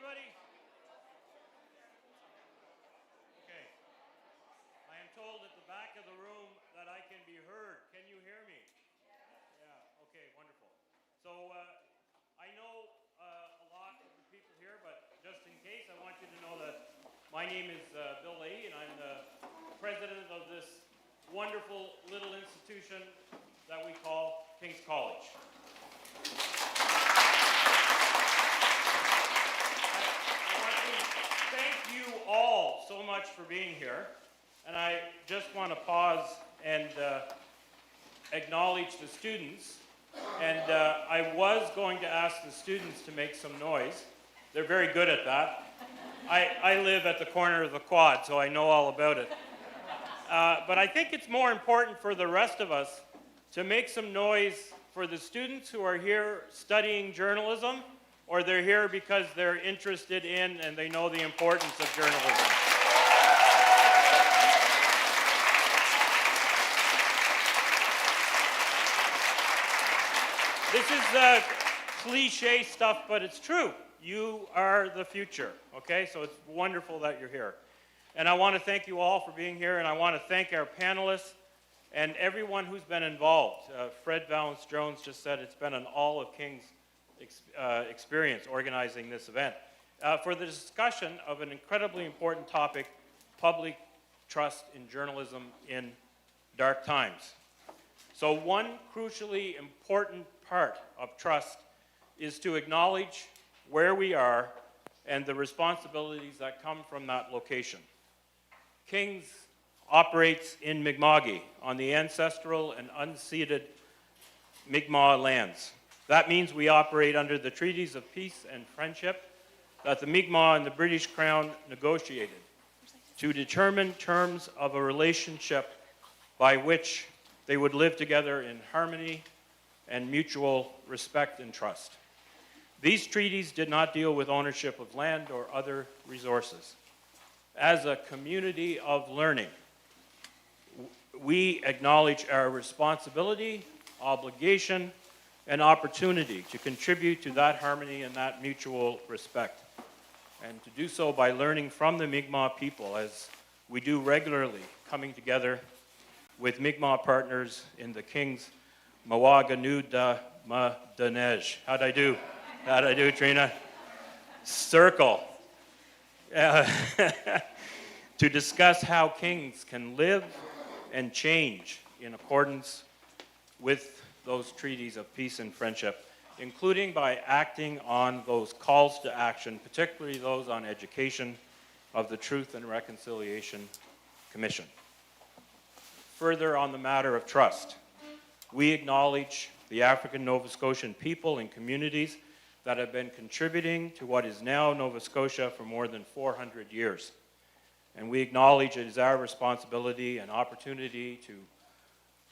everybody? Okay. I am told at the back of the room that I can be heard. Can you hear me? Yeah, okay, wonderful. So I know a lot of the people here, but just in case, I want you to know that my name is Bill Leahy, and I'm the president of this wonderful little institution that we call King's College. Thank you all so much for being here, and I just want to pause and acknowledge the students, and I was going to ask the students to make some noise. They're very good at that. I live at the corner of the quad, so I know all about it. But I think it's more important for the rest of us to make some noise for the students who are here studying journalism, or they're here because they're interested in and they know the importance of journalism. This is cliche stuff, but it's true. You are the future, okay? So it's wonderful that you're here. And I want to thank you all for being here, and I want to thank our panelists and everyone who's been involved. Fred Valance-Jones just said it's been an all of King's experience organizing this event. For the discussion of an incredibly important topic, public trust in journalism in dark times. So one crucially important part of trust is to acknowledge where we are and the responsibilities that come from that location. King's operates in Mi'kma'ki, on the ancestral and unceded Mi'kmaq lands. That means we operate under the treaties of peace and friendship that the Mi'kmaq and the British Crown negotiated to determine terms of a relationship by which they would live together in harmony and mutual respect and trust. These treaties did not deal with ownership of land or other resources. As a community of learning, we acknowledge our responsibility, obligation, and opportunity to contribute to that harmony and that mutual respect, and to do so by learning from the Mi'kmaq people, as we do regularly, coming together with Mi'kmaq partners in the King's Mawaganuda Madanej. How'd I do? How'd I do, Trina? Circle. To discuss how Kings can live and change in accordance with those treaties of peace and friendship, including by acting on those calls to action, particularly those on education of the Truth and Reconciliation Commission. Further, on the matter of trust, we acknowledge the African Nova Scotian people and communities that have been contributing to what is now Nova Scotia for more than 400 years. And we acknowledge it is our responsibility and opportunity to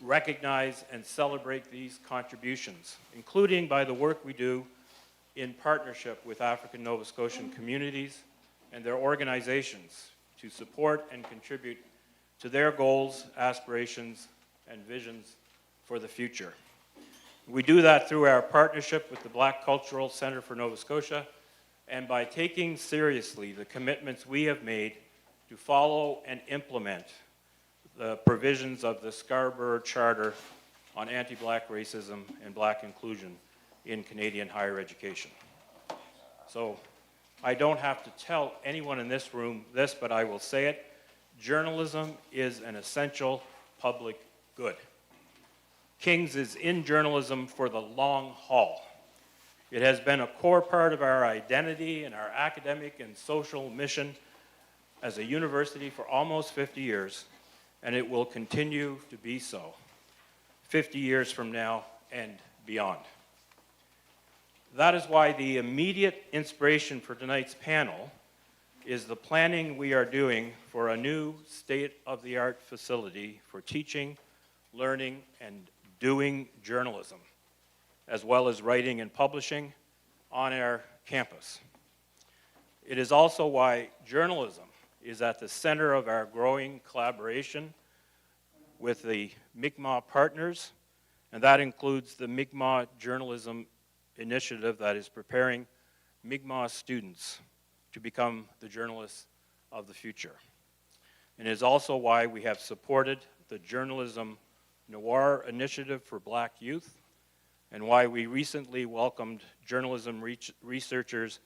recognize and celebrate these contributions, including by the work we do in partnership with African Nova Scotian communities and their organizations to support and contribute to their goals, aspirations, and visions for the future. We do that through our partnership with the Black Cultural Centre for Nova Scotia and by taking seriously the commitments we have made to follow and implement the provisions of the Scarborough Charter on anti-Black racism and Black inclusion in Canadian higher education. So I don't have to tell anyone in this room this, but I will say it. Journalism is an essential public good. King's is in journalism for the long haul. It has been a core part of our identity and our academic and social mission as a university for almost 50 years, and it will continue to be so 50 years from now and beyond. That is why the immediate inspiration for tonight's panel is the planning we are doing for a new state-of-the-art facility for teaching, learning, and doing journalism, as well as writing and publishing on our campus. It is also why journalism is at the center of our growing collaboration with the Mi'kmaq partners, and that includes the Mi'kmaq Journalism Initiative that is preparing Mi'kmaq students to become the journalists of the future. And it is also why we have supported the Journalism Noir Initiative for Black Youth, and why we recently welcomed journalism researchers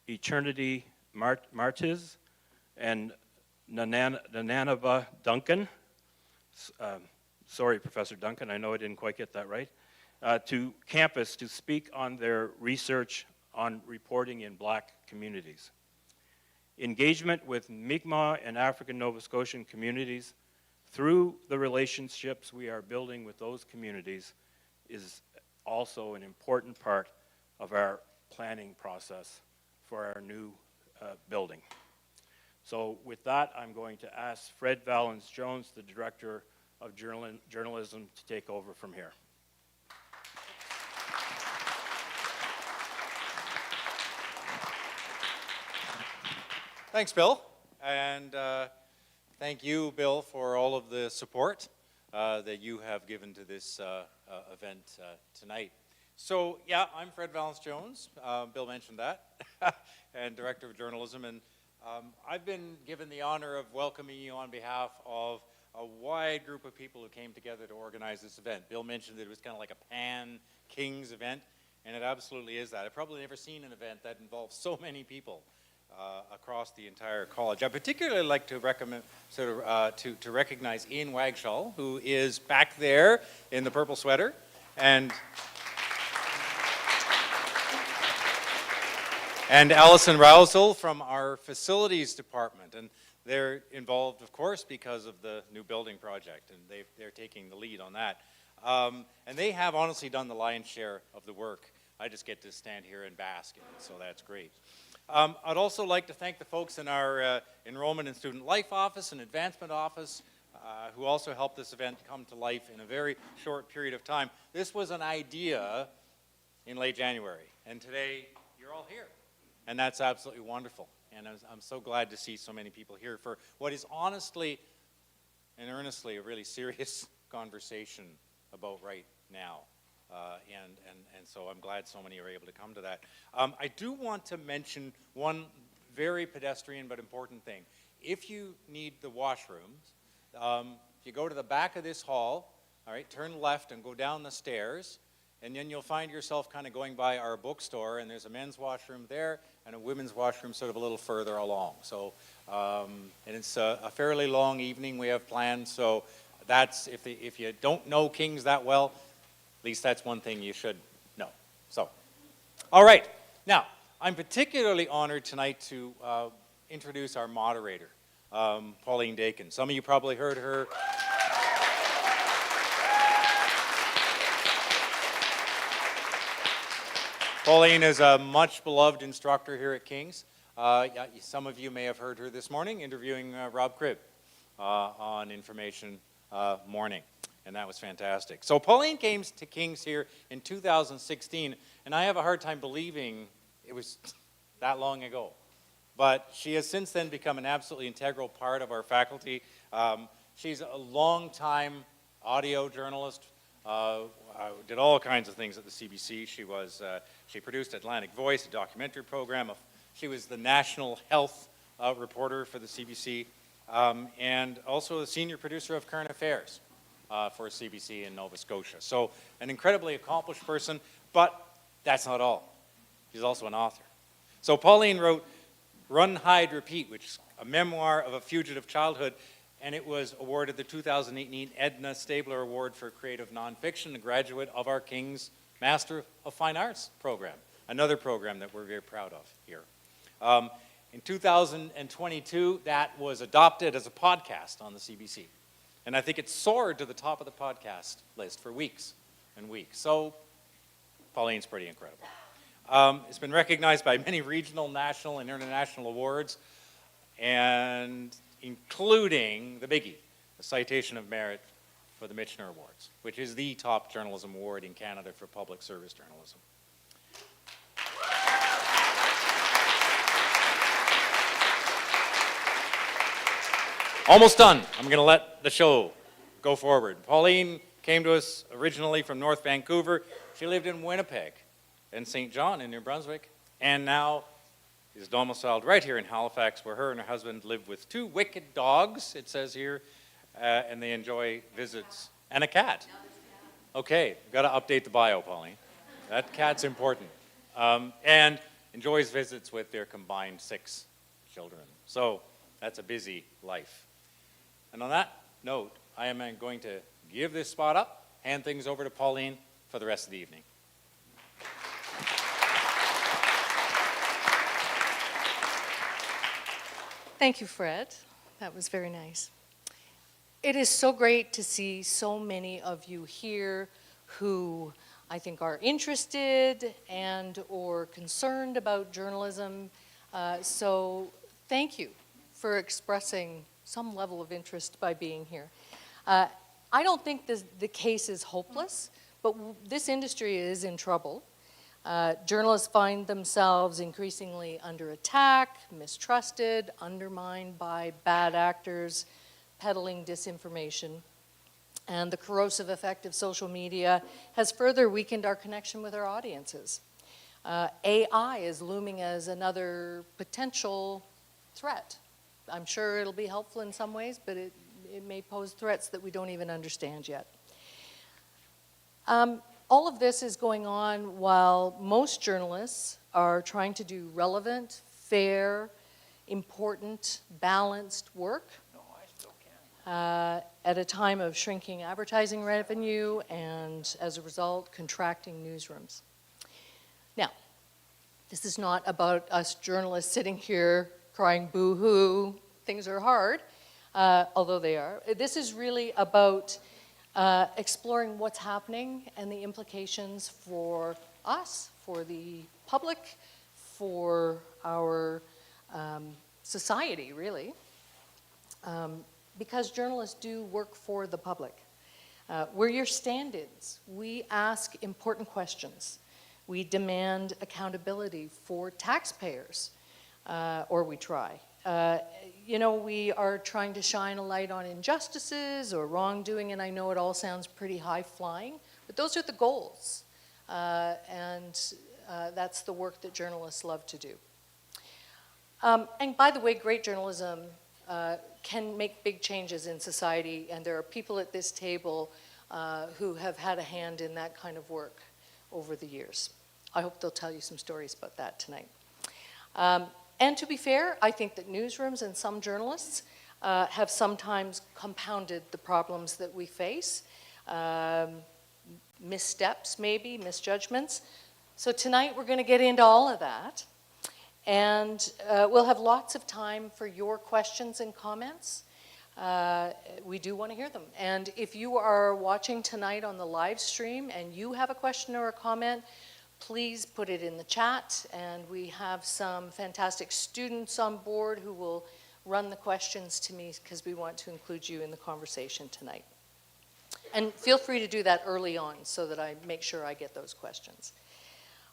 Eternity Martiz and Nananaba Duncan. Sorry, Professor Duncan, I know I didn't quite get that right. To campus to speak on their research on reporting in Black communities. Engagement with Mi'kmaq and African Nova Scotian communities through the relationships we are building with those communities is also an important part of our planning process for our new building. So with that, I'm going to ask Fred Valens-Jones, the Director of Journalism, to take over from here. Thanks, Bill, and thank you, Bill, for all of the support that you have given to this event tonight. So, yeah, I'm Fred Valens-Jones. Bill mentioned that, and Director of Journalism, and I've been given the honor of welcoming you on behalf of a wide group of people who came together to organize this event. Bill mentioned that it was kind of like a pan-Kings event, and it absolutely is that. I've probably never seen an event that involves so many people across the entire college. I particularly like to recommend, to recognize Ian Wagshall, who is back there in the purple sweater, and Allison Rousel from our facilities department. And they're involved, of course, because of the new building project, and they're taking the lead on that. And they have honestly done the lion's share of the work. I just get to stand here and bask in it, so that's great. I'd also like to thank the folks in our Enrollment and Student Life Office and Advancement Office who also helped this event come to life in a very short period of time. This was an idea in late January, and today you're all here. And that's absolutely wonderful. And I'm so glad to see so many people here for what is honestly and earnestly a really serious conversation about right now. And so I'm glad so many are able to come to that. I do want to mention one very pedestrian but important thing. If you need the washrooms, if you go to the back of this hall, all right, turn left and go down the stairs, and then you'll find yourself kind of going by our bookstore, and there's a men's washroom there and a women's washroom sort of a little further along. So, and it's a fairly long evening we have planned, so that's, if you don't know Kings that well, at least that's one thing you should know. So, all right. Now, I'm particularly honored tonight to introduce our moderator, Pauline Dakin. Some of you probably heard her. Pauline is a much beloved instructor here at King's. Some of you may have heard her this morning interviewing Rob Cribb on Information Morning. And that was fantastic. So Pauline came to King's here in 2016, and I have a hard time believing it was that long ago. But she has since then become an absolutely integral part of our faculty. She's a long-time audio journalist, did all kinds of things at the CBC. She produced Atlantic Voice, a documentary program. She was the national health reporter for the CBC, and also the senior producer of Current Affairs for CBC in Nova Scotia. So an incredibly accomplished person, but that's not all. She's also an author. So Pauline wrote Run, Hide, Repeat, which is a memoir of a fugitive childhood, and it was awarded the 2018 Edna Stabler Award for Creative Nonfiction, a graduate of our King's Master of Fine Arts program, another program that we're very proud of here. In 2022, that was adopted as a podcast on the CBC. And I think it soared to the top of the podcast list for weeks and weeks. So Pauline's pretty incredible. It's been recognized by many regional, national, and international awards, and including the biggie, the Citation of Merit for the Michener Awards, which is the top journalism award in Canada for public service journalism. Almost done. I'm going to let the show go forward. Pauline came to us originally from North Vancouver. She lived in Winnipeg and St. John in New Brunswick, and now is domiciled right here in Halifax, where her and her husband live with 2 wicked dogs, it says here, and they enjoy visits, and a cat. Okay, got to update the bio, Pauline. That cat's important. And enjoys visits with their combined 6 children. So that's a busy life. And on that note, I am going to give this spot up, hand things over to Pauline for the rest of the evening. Thank you, Fred. That was very nice. It is so great to see so many of you here who I think are interested and or concerned about journalism. So thank you for expressing some level of interest by being here. I don't think the case is hopeless, but this industry is in trouble. Journalists find themselves increasingly under attack, mistrusted, undermined by bad actors, peddling disinformation. And the corrosive effect of social media has further weakened our connection with our audiences. AI is looming as another potential threat. I'm sure it'll be helpful in some ways, but it may pose threats that we don't even understand yet. All of this is going on while most journalists are trying to do relevant, fair, important, balanced work at a time of shrinking advertising revenue and, as a result, contracting newsrooms. Now, this is not about us journalists sitting here crying boo-hoo, things are hard, although they are. This is really about exploring what's happening and the implications for us, for the public, for our society, really. Because journalists do work for the public. We're your stand-ins. We ask important questions. We demand accountability for taxpayers, or we try. We are trying to shine a light on injustices or wrongdoing, and I know it all sounds pretty high-flying, but those are the goals, and that's the work that journalists love to do. And by the way, great journalism can make big changes in society, and there are people at this table who have had a hand in that kind of work over the years. I hope they'll tell you some stories about that tonight. And to be fair, I think that newsrooms and some journalists have sometimes compounded the problems that we face. Missteps, maybe, misjudgments. So tonight we're going to get into all of that. And we'll have lots of time for your questions and comments. We do want to hear them. And if you are watching tonight on the live stream and you have a question or a comment, please put it in the chat, and we have some fantastic students on board who will run the questions to me because we want to include you in the conversation tonight. And feel free to do that early on so that I make sure I get those questions.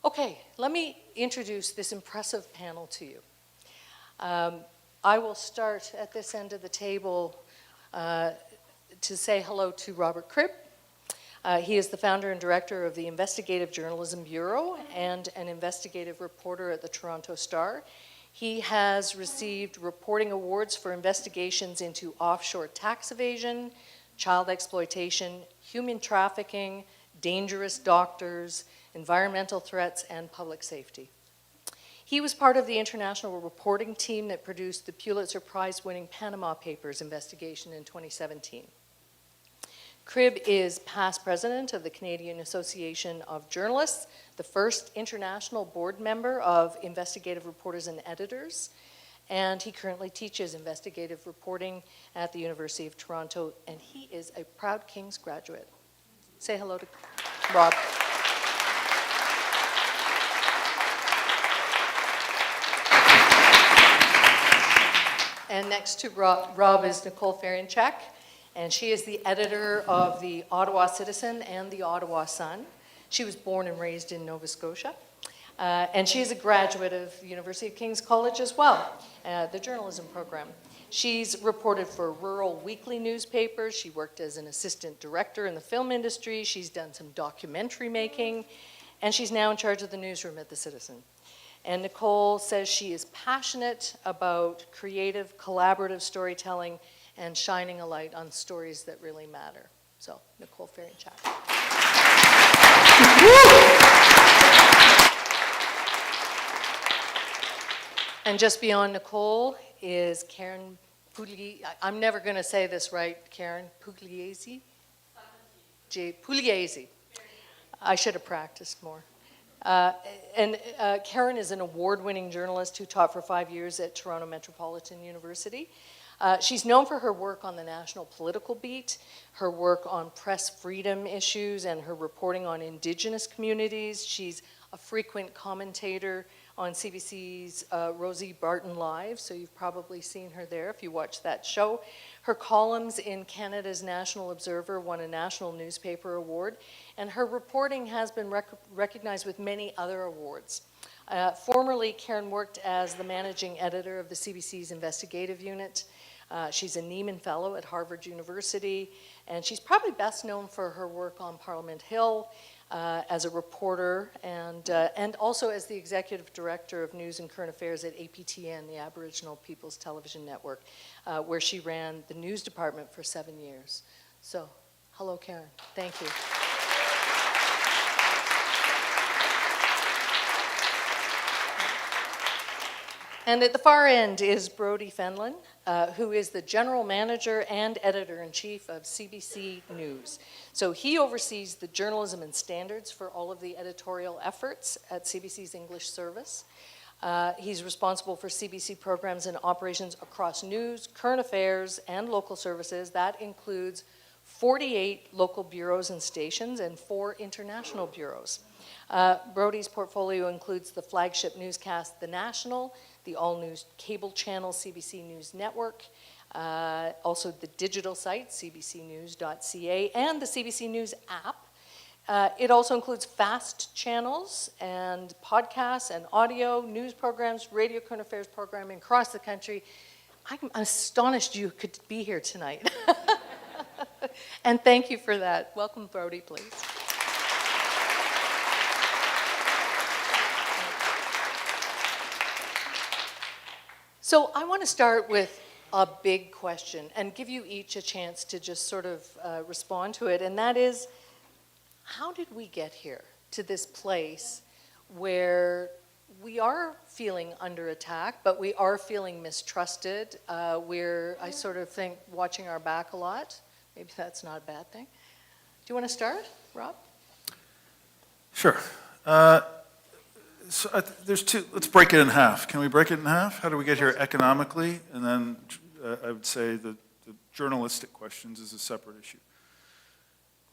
Okay, let me introduce this impressive panel to you. I will start at this end of the table to say hello to Robert Cribb. He is the founder and director of the Investigative Journalism Bureau and an investigative reporter at the Toronto Star. He has received reporting awards for investigations into offshore tax evasion, child exploitation, human trafficking, dangerous doctors, environmental threats, and public safety. He was part of the international reporting team that produced the Pulitzer Prize-winning Panama Papers investigation in 2017. Cribb is past president of the Canadian Association of Journalists, the first international board member of investigative reporters and editors, and he currently teaches investigative reporting at the University of Toronto, and he is a proud King's graduate. Say hello to Rob. And next to Rob is Nicole Farianchak, and she is the editor of the Ottawa Citizen and the Ottawa Sun. She was born and raised in Nova Scotia. And she is a graduate of the University of King's College as well, the journalism program. She's reported for rural weekly newspapers. She worked as an assistant director in the film industry. She's done some documentary making, and she's now in charge of the newsroom at the Citizen. And Nicole says she is passionate about creative, collaborative storytelling and shining a light on stories that really matter. So, Nicole Farinchak. And just beyond Nicole is Karen Pugliese. I'm never going to say this right, Karen Pugliese? Pugliese. I should have practiced more. Karen is an award-winning journalist who taught for 5 years at Toronto Metropolitan University. She's known for her work on the national political beat, her work on press freedom issues, and her reporting on Indigenous communities. She's a frequent commentator on CBC's Rosie Barton Live, so you've probably seen her there if you watch that show. Her columns in Canada's National Observer won a National Newspaper Award, and her reporting has been recognized with many other awards. Formerly, Karen worked as the managing editor of the CBC's investigative unit. She's a Neiman Fellow at Harvard University, and she's probably best known for her work on Parliament Hill, as a reporter and also as the executive director of news and current affairs at APTN, the Aboriginal People's Television Network, where she ran the news department for 7 years. So, hello, Karen. Thank you. And at the far end is Brodie Fenlon, who is the general manager and editor-in-chief of CBC News. So he oversees the journalism and standards for all of the editorial efforts at CBC's English service. He's responsible for CBC programs and operations across news, current affairs, and local services. That includes 48 local bureaus and stations and 4 international bureaus. Brodie's portfolio includes the flagship newscast, The National, the all-news cable channel, CBC News Network, also the digital site, cbcnews.ca, and the CBC News app. It also includes fast channels and podcasts and audio, news programs, radio current affairs programming across the country. I'm astonished you could be here tonight. And thank you for that. Welcome, Brodie, please. So I want to start with a big question and give you each a chance to just sort of respond to it, and that is, how did we get here to this place where we are feeling under attack, but we are feeling mistrusted? I sort of think, watching our back a lot. Maybe that's not a bad thing. Do you want to start, Rob? Sure. So there's two. Let's break it in half. Can we break it in half? How do we get here economically? And then I would say the journalistic questions is a separate issue.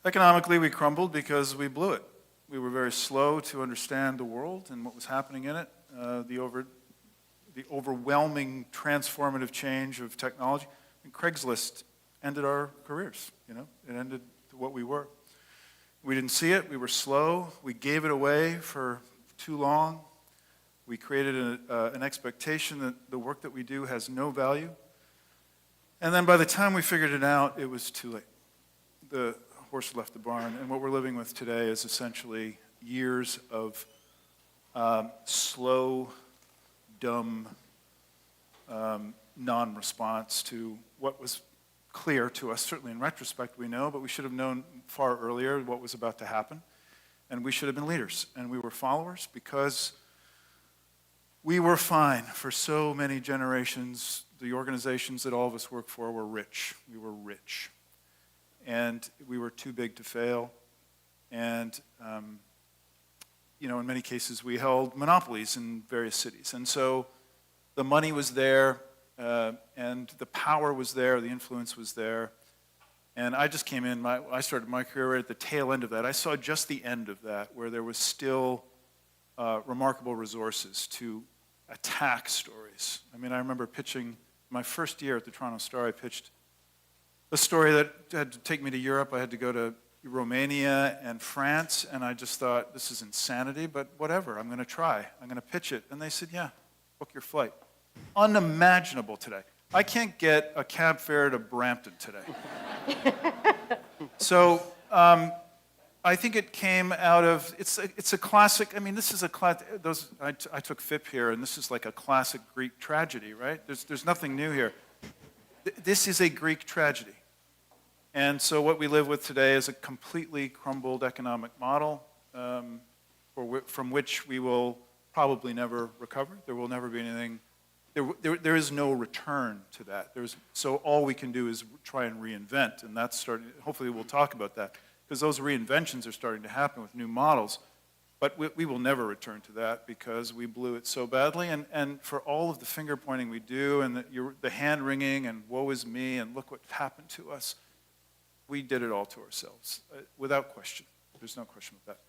Economically, we crumbled because we blew it. We were very slow to understand the world and what was happening in it. The overwhelming transformative change of technology. And Craigslist ended our careers. You know, it ended what we were. We didn't see it. We were slow. We gave it away for too long. We created an expectation that the work that we do has no value. And then by the time we figured it out, it was too late. The horse left the barn. And what we're living with today is essentially years of slow, dumb non-response to what was clear to us. Certainly in retrospect we know, but we should have known far earlier what was about to happen. And we should have been leaders, and we were followers because we were fine. For so many generations, the organizations that all of us work for were rich. We were rich. And we were too big to fail. And, in many cases, we held monopolies in various cities. And so the money was there, and the power was there, the influence was there. And I just came in, I started my career right at the tail end of that. I saw just the end of that, where there was still remarkable resources to attack stories. I mean, I remember pitching, my first year at the Toronto Star, I pitched a story that had to take me to Europe. I had to go to Romania and France, and I just thought, this is insanity, but whatever, I'm going to try. I'm going to pitch it. And they said, yeah, book your flight. Unimaginable today. I can't get a cab fare to Brampton today. So I think it came out of, it's a classic, I mean, this is a I took FIP here, and this is like a classic Greek tragedy, right? There's nothing new here. This is a Greek tragedy. And so what we live with today is a completely crumbled economic model from which we will probably never recover. There will never be anything, there is no return to that. So all we can do is try and reinvent, and that's starting, hopefully we'll talk about that, because those reinventions are starting to happen with new models. But we will never return to that because we blew it so badly. And for all of the finger pointing we do and the hand wringing and woe is me and look what happened to us, we did it all to ourselves, without question. There's no question about that.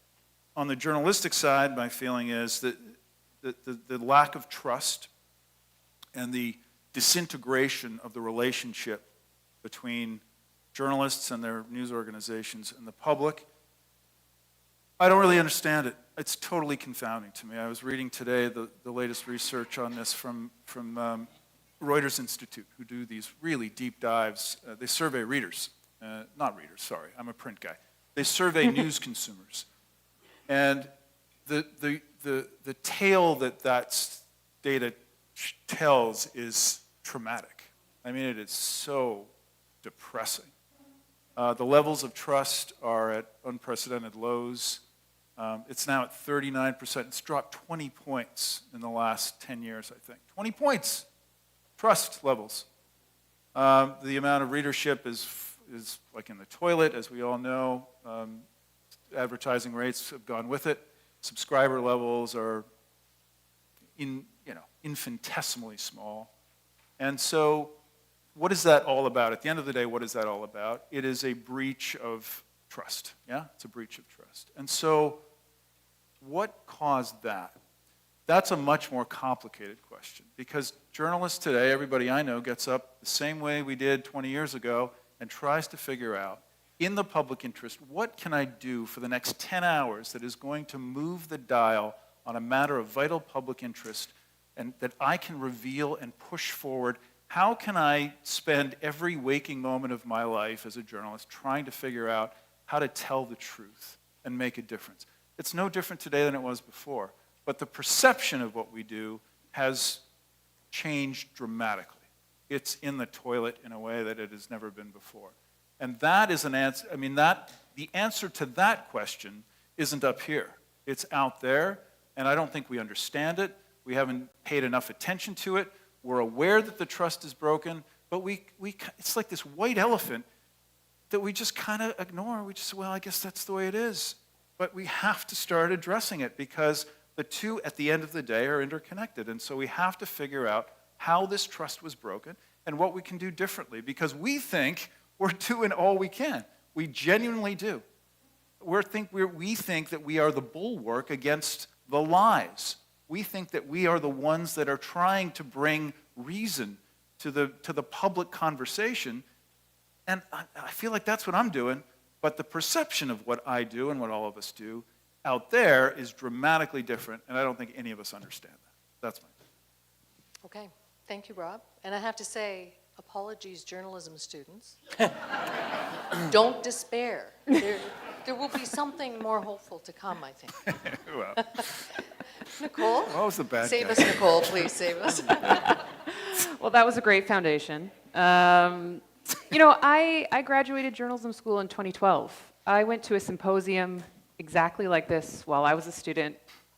On the journalistic side, my feeling is that the lack of trust and the disintegration of the relationship between journalists and their news organizations and the public, I don't really understand it. It's totally confounding to me. I was reading today the latest research on this from Reuters Institute, who do these really deep dives. They survey readers. Not readers, sorry, I'm a print guy. They survey news consumers. And the tale that data tells is traumatic. I mean, it is so depressing. The levels of trust are at unprecedented lows. It's now at 39%. It's dropped 20 points in the last 10 years, I think. 20 points, trust levels. The amount of readership is like in the toilet, as we all know. Advertising rates have gone with it. Subscriber levels are infinitesimally small. And so what is that all about? At the end of the day, what is that all about? It is a breach of trust, yeah? It's a breach of trust. And so what caused that? That's a much more complicated question, because journalists today, everybody I know, gets up the same way we did 20 years ago and tries to figure out, in the public interest, what can I do for the next 10 hours that is going to move the dial on a matter of vital public interest and that I can reveal and push forward? How can I spend every waking moment of my life as a journalist trying to figure out how to tell the truth and make a difference? It's no different today than it was before, but the perception of what we do has changed dramatically. It's in the toilet in a way that it has never been before. And that is an answer, the answer to that question isn't up here. It's out there, and I don't think we understand it. We haven't paid enough attention to it. We're aware that the trust is broken, but it's like this white elephant that we just kind of ignore. We just say, well, I guess that's the way it is. But we have to start addressing it because the two, at the end of the day, are interconnected. And so we have to figure out how this trust was broken and what we can do differently, because we think we're doing all we can. We genuinely do. We think that we are the bulwark against the lies. We think that we are the ones that are trying to bring reason to the public conversation. And I feel like that's what I'm doing. But the perception of what I do and what all of us do out there is dramatically different. And I don't think any of us understand that. That's my opinion. Okay, thank you, Rob. And I have to say, apologies, journalism students. Don't despair. There will be something more hopeful to come, I think. Well, Nicole? what was the bad Save guy? us, Nicole, please save us. Well, that was a great foundation. I graduated journalism school in 2012. I went to a symposium exactly like this while I was a student.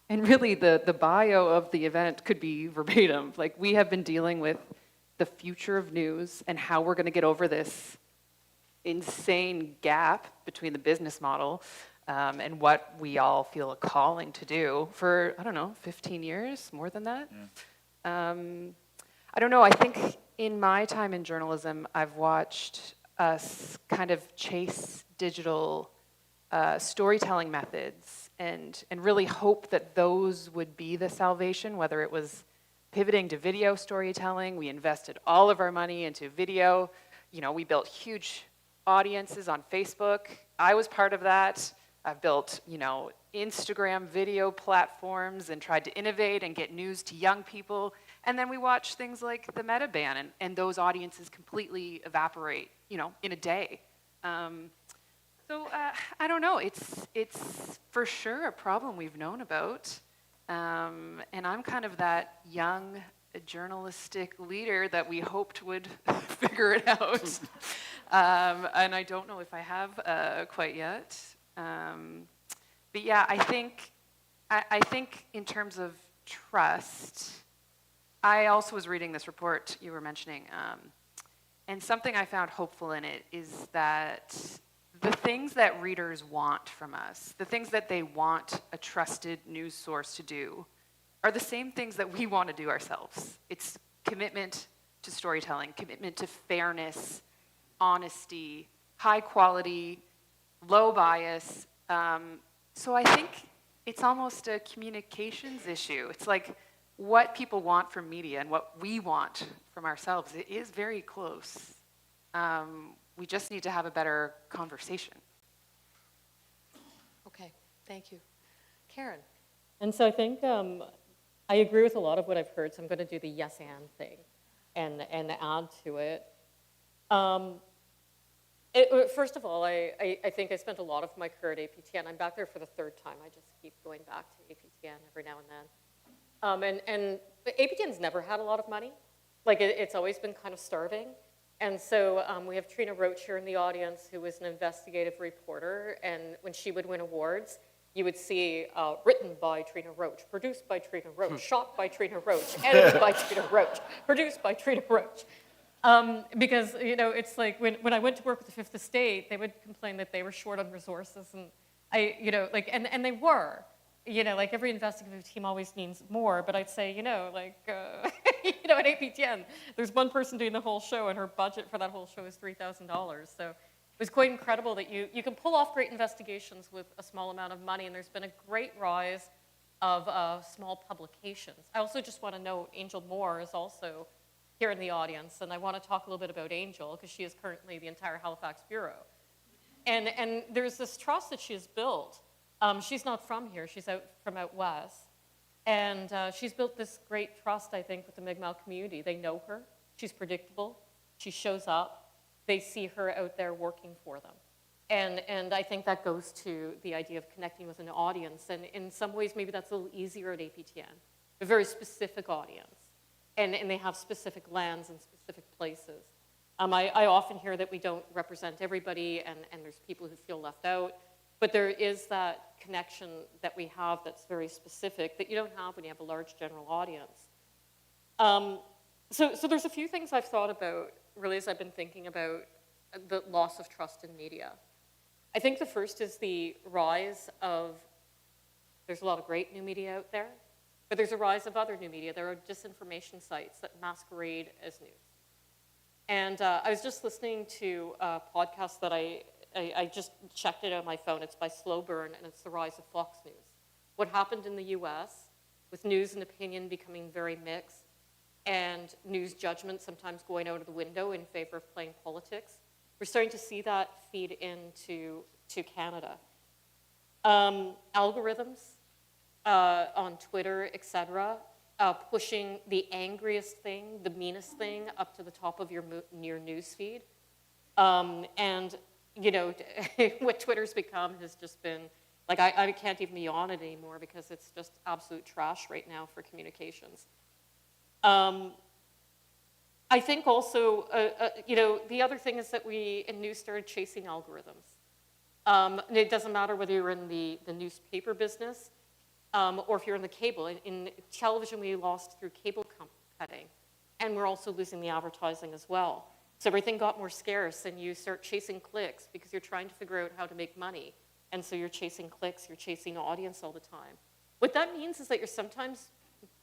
And really, the bio of the event could be verbatim. Like, we have been dealing with the future of news and how we're going to get over this insane gap between the business model and what we all feel a calling to do for, 15 years, more than that. Yeah. I don't know, I think in my time in journalism, I've watched us kind of chase digital storytelling methods and really hope that those would be the salvation, whether it was pivoting to video storytelling. We invested all of our money into video. We built huge audiences on Facebook. I was part of that. I've built, Instagram video platforms and tried to innovate and get news to young people. And then we watch things like the Meta ban, and those audiences completely evaporate, in a day. So I don't know. It's for sure a problem we've known about, and I'm kind of that young journalistic leader that we hoped would figure it out, and I don't know if I have quite yet. But yeah, I think in terms of trust, I also was reading this report you were mentioning, and something I found hopeful in it is that the things that readers want from us, the things that they want a trusted news source to do, are the same things that we want to do ourselves. It's commitment to storytelling, commitment to fairness, honesty, high quality, low bias. So I think it's almost a communications issue. It's like what people want from media and what we want from ourselves. It is very close. We just need to have a better conversation. Okay, thank you. Karen? And so I think I agree with a lot of what I've heard, so I'm going to do the yes and thing and add to it. First of all, I think I spent a lot of my career at APTN. I'm back there for the third time. I just keep going back to APTN every now and then. And APTN's never had a lot of money. Like, it's always been kind of starving. And so we have Trina Roach here in the audience, who was an investigative reporter, and when she would win awards, you would see written by Trina Roach, produced by Trina Roach, shot by Trina Roach, edited by Trina Roach, produced by Trina Roach. Because, you know, it's like when I went to work with the Fifth Estate, they would complain that they were short on resources, and and they were. You know, like every investigative team always needs more, but I'd say, at APTN, there's one person doing the whole show, and her budget for that whole show is $3,000. So it was quite incredible that you can pull off great investigations with a small amount of money, and there's been a great rise of small publications. I also just want to note Angel Moore is also here in the audience, and I want to talk a little bit about Angel, because she is currently the entire Halifax Bureau. And there's this trust that she has built. She's not from here, she's from out west. And she's built this great trust, I think, with the Mi'kmaq community. They know her, she's predictable, she shows up, they see her out there working for them. And I think that goes to the idea of connecting with an audience. And in some ways, maybe that's a little easier at APTN, a very specific audience. And they have specific lands and specific places. I often hear that we don't represent everybody, and there's people who feel left out. But there is that connection that we have that's very specific that you don't have when you have a large general audience. So there's a few things I've thought about, really, as I've been thinking about the loss of trust in media. I think the first is the rise of, there's a lot of great new media out there, but there's a rise of other new media. There are disinformation sites that masquerade as news. And I was just listening to a podcast that I just checked it on my phone. It's by Slow Burn, and it's the rise of Fox News. What happened in the US with news and opinion becoming very mixed, and news judgment sometimes going out of the window in favor of playing politics. We're starting to see that feed into Canada. Algorithms on Twitter, et cetera, pushing the angriest thing, the meanest thing up to the top of your news feed. And what Twitter's become has just been, like, I can't even be on it anymore because it's just absolute trash right now for communications. I think also, the other thing is that we in news started chasing algorithms. And it doesn't matter whether you're in the newspaper business or if you're in the cable. In television, we lost through cable cutting, and we're also losing the advertising as well. So everything got more scarce, and you start chasing clicks because you're trying to figure out how to make money. And so you're chasing clicks, you're chasing audience all the time. What that means is that you're sometimes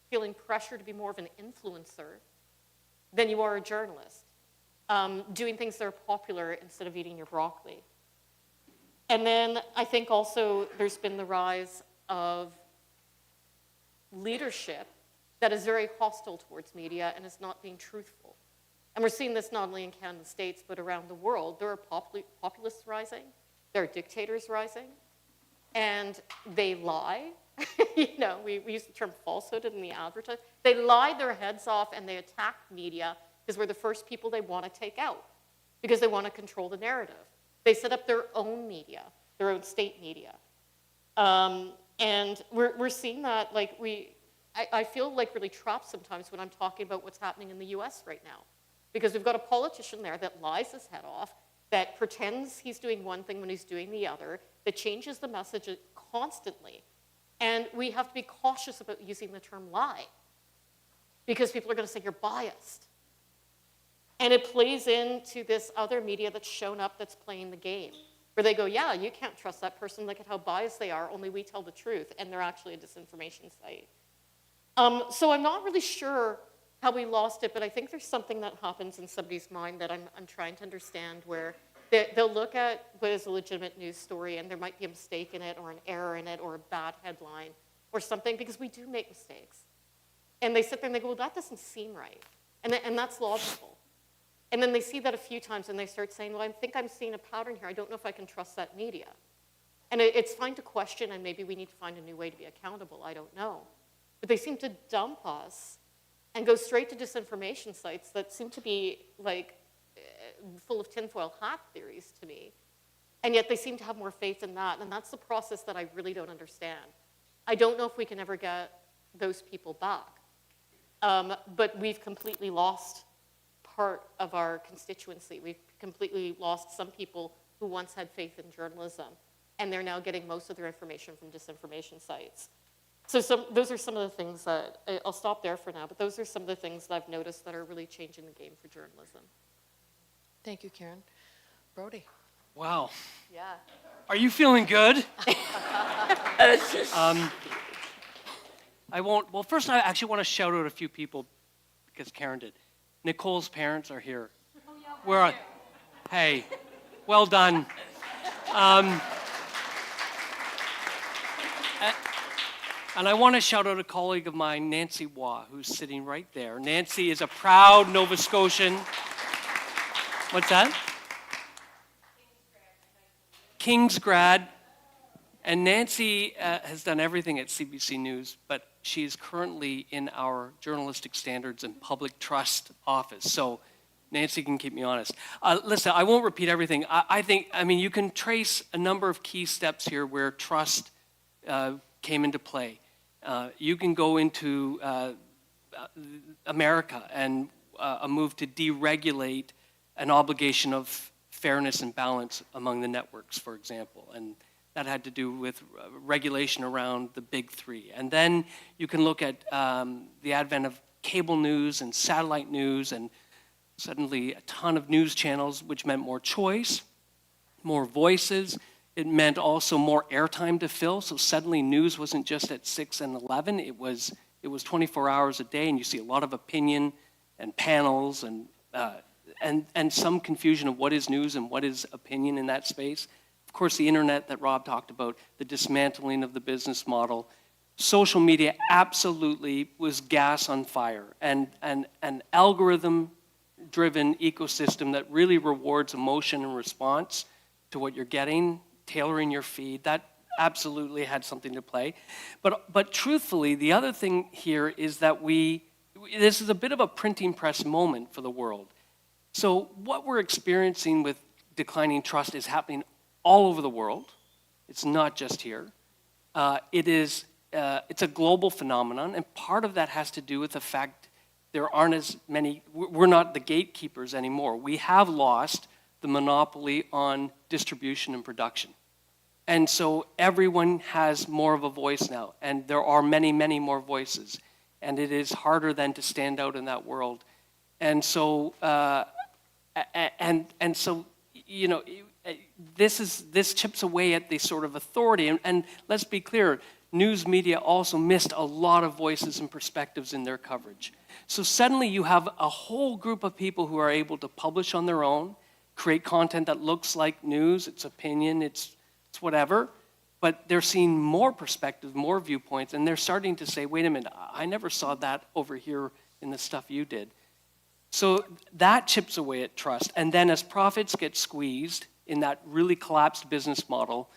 feeling pressure to be more of an influencer than you are a journalist, doing things that are popular instead of eating your broccoli. And then I think also there's been the rise of leadership that is very hostile towards media and is not being truthful. And we're seeing this not only in Canada and the States, but around the world. There are populists rising, there are dictators rising, and they lie. We use the term falsehood in the advertising. They lie their heads off and they attack media because we're the first people they want to take out, because they want to control the narrative. They set up their own media, their own state media. And we're seeing that, like, I feel like really trapped sometimes when I'm talking about what's happening in the US right now. Because we've got a politician there that lies his head off, that pretends he's doing one thing when he's doing the other, that changes the message constantly. And we have to be cautious about using the term lie, because people are going to say you're biased. And it plays into this other media that's shown up that's playing the game, where they go, yeah, you can't trust that person, look at how biased they are, only we tell the truth, and they're actually a disinformation site. So I'm not really sure how we lost it, but I think there's something that happens in somebody's mind that I'm trying to understand, where they'll look at what is a legitimate news story, and there might be a mistake in it, or an error in it, or a bad headline, or something, because we do make mistakes. And they sit there and they go, well, that doesn't seem right. And that's logical. And then they see that a few times and they start saying, well, I think I'm seeing a pattern here. I don't know if I can trust that media. And it's fine to question, and maybe we need to find a new way to be accountable. I don't know. But they seem to dump us and go straight to disinformation sites that seem to be like full of tinfoil hat theories to me. And yet they seem to have more faith in that. And that's the process that I really don't understand. I don't know if we can ever get those people back. But we've completely lost part of our constituency. We've completely lost some people who once had faith in journalism, and they're now getting most of their information from disinformation sites. So those are some of the things that, I'll stop there for now, but those are some of the things that I've noticed that are really changing the game for journalism. Thank you, Karen. Brody? Wow. Yeah. Are you feeling good? Well, first I actually want to shout out a few people because Karen did. Nicole's parents are here. Where are? Hey, well done. And I want to shout out a colleague of mine, Nancy Waugh, who's sitting right there. Nancy is a proud Nova Scotian. What's that? King's grad. And Nancy has done everything at CBC News, but she's currently in our Journalistic Standards and Public Trust office. So Nancy can keep me honest. Listen, I won't repeat everything. I mean, you can trace a number of key steps here where trust came into play. You can go into America and a move to deregulate an obligation of fairness and balance among the networks, for example. And that had to do with regulation around the big three. And then you can look at the advent of cable news and satellite news, and suddenly a ton of news channels, which meant more choice, more voices. It meant also more airtime to fill. So suddenly news wasn't just at 6 and 11. It was 24 hours a day, and you see a lot of opinion and panels and some confusion of what is news and what is opinion in that space. Of course, the internet that Rob talked about, the dismantling of the business model. Social media absolutely was gas on fire, and an algorithm-driven ecosystem that really rewards emotion and response to what you're getting, tailoring your feed, that absolutely had something to play. But truthfully, the other thing here is that this is a bit of a printing press moment for the world. So what we're experiencing with declining trust is happening all over the world. It's not just here. It's a global phenomenon, and part of that has to do with the fact there aren't as many, we're not the gatekeepers anymore. We have lost the monopoly on distribution and production. And so everyone has more of a voice now, and there are many, many more voices, and it is harder then to stand out in that world. And so, you know, this chips away at the sort of authority, and let's be clear, news media also missed a lot of voices and perspectives in their coverage. So suddenly you have a whole group of people who are able to publish on their own, create content that looks like news, it's opinion, it's whatever, but they're seeing more perspectives, more viewpoints, and they're starting to say, wait a minute, I never saw that over here in the stuff you did. So that chips away at trust, and then as profits get squeezed in that really collapsed business model,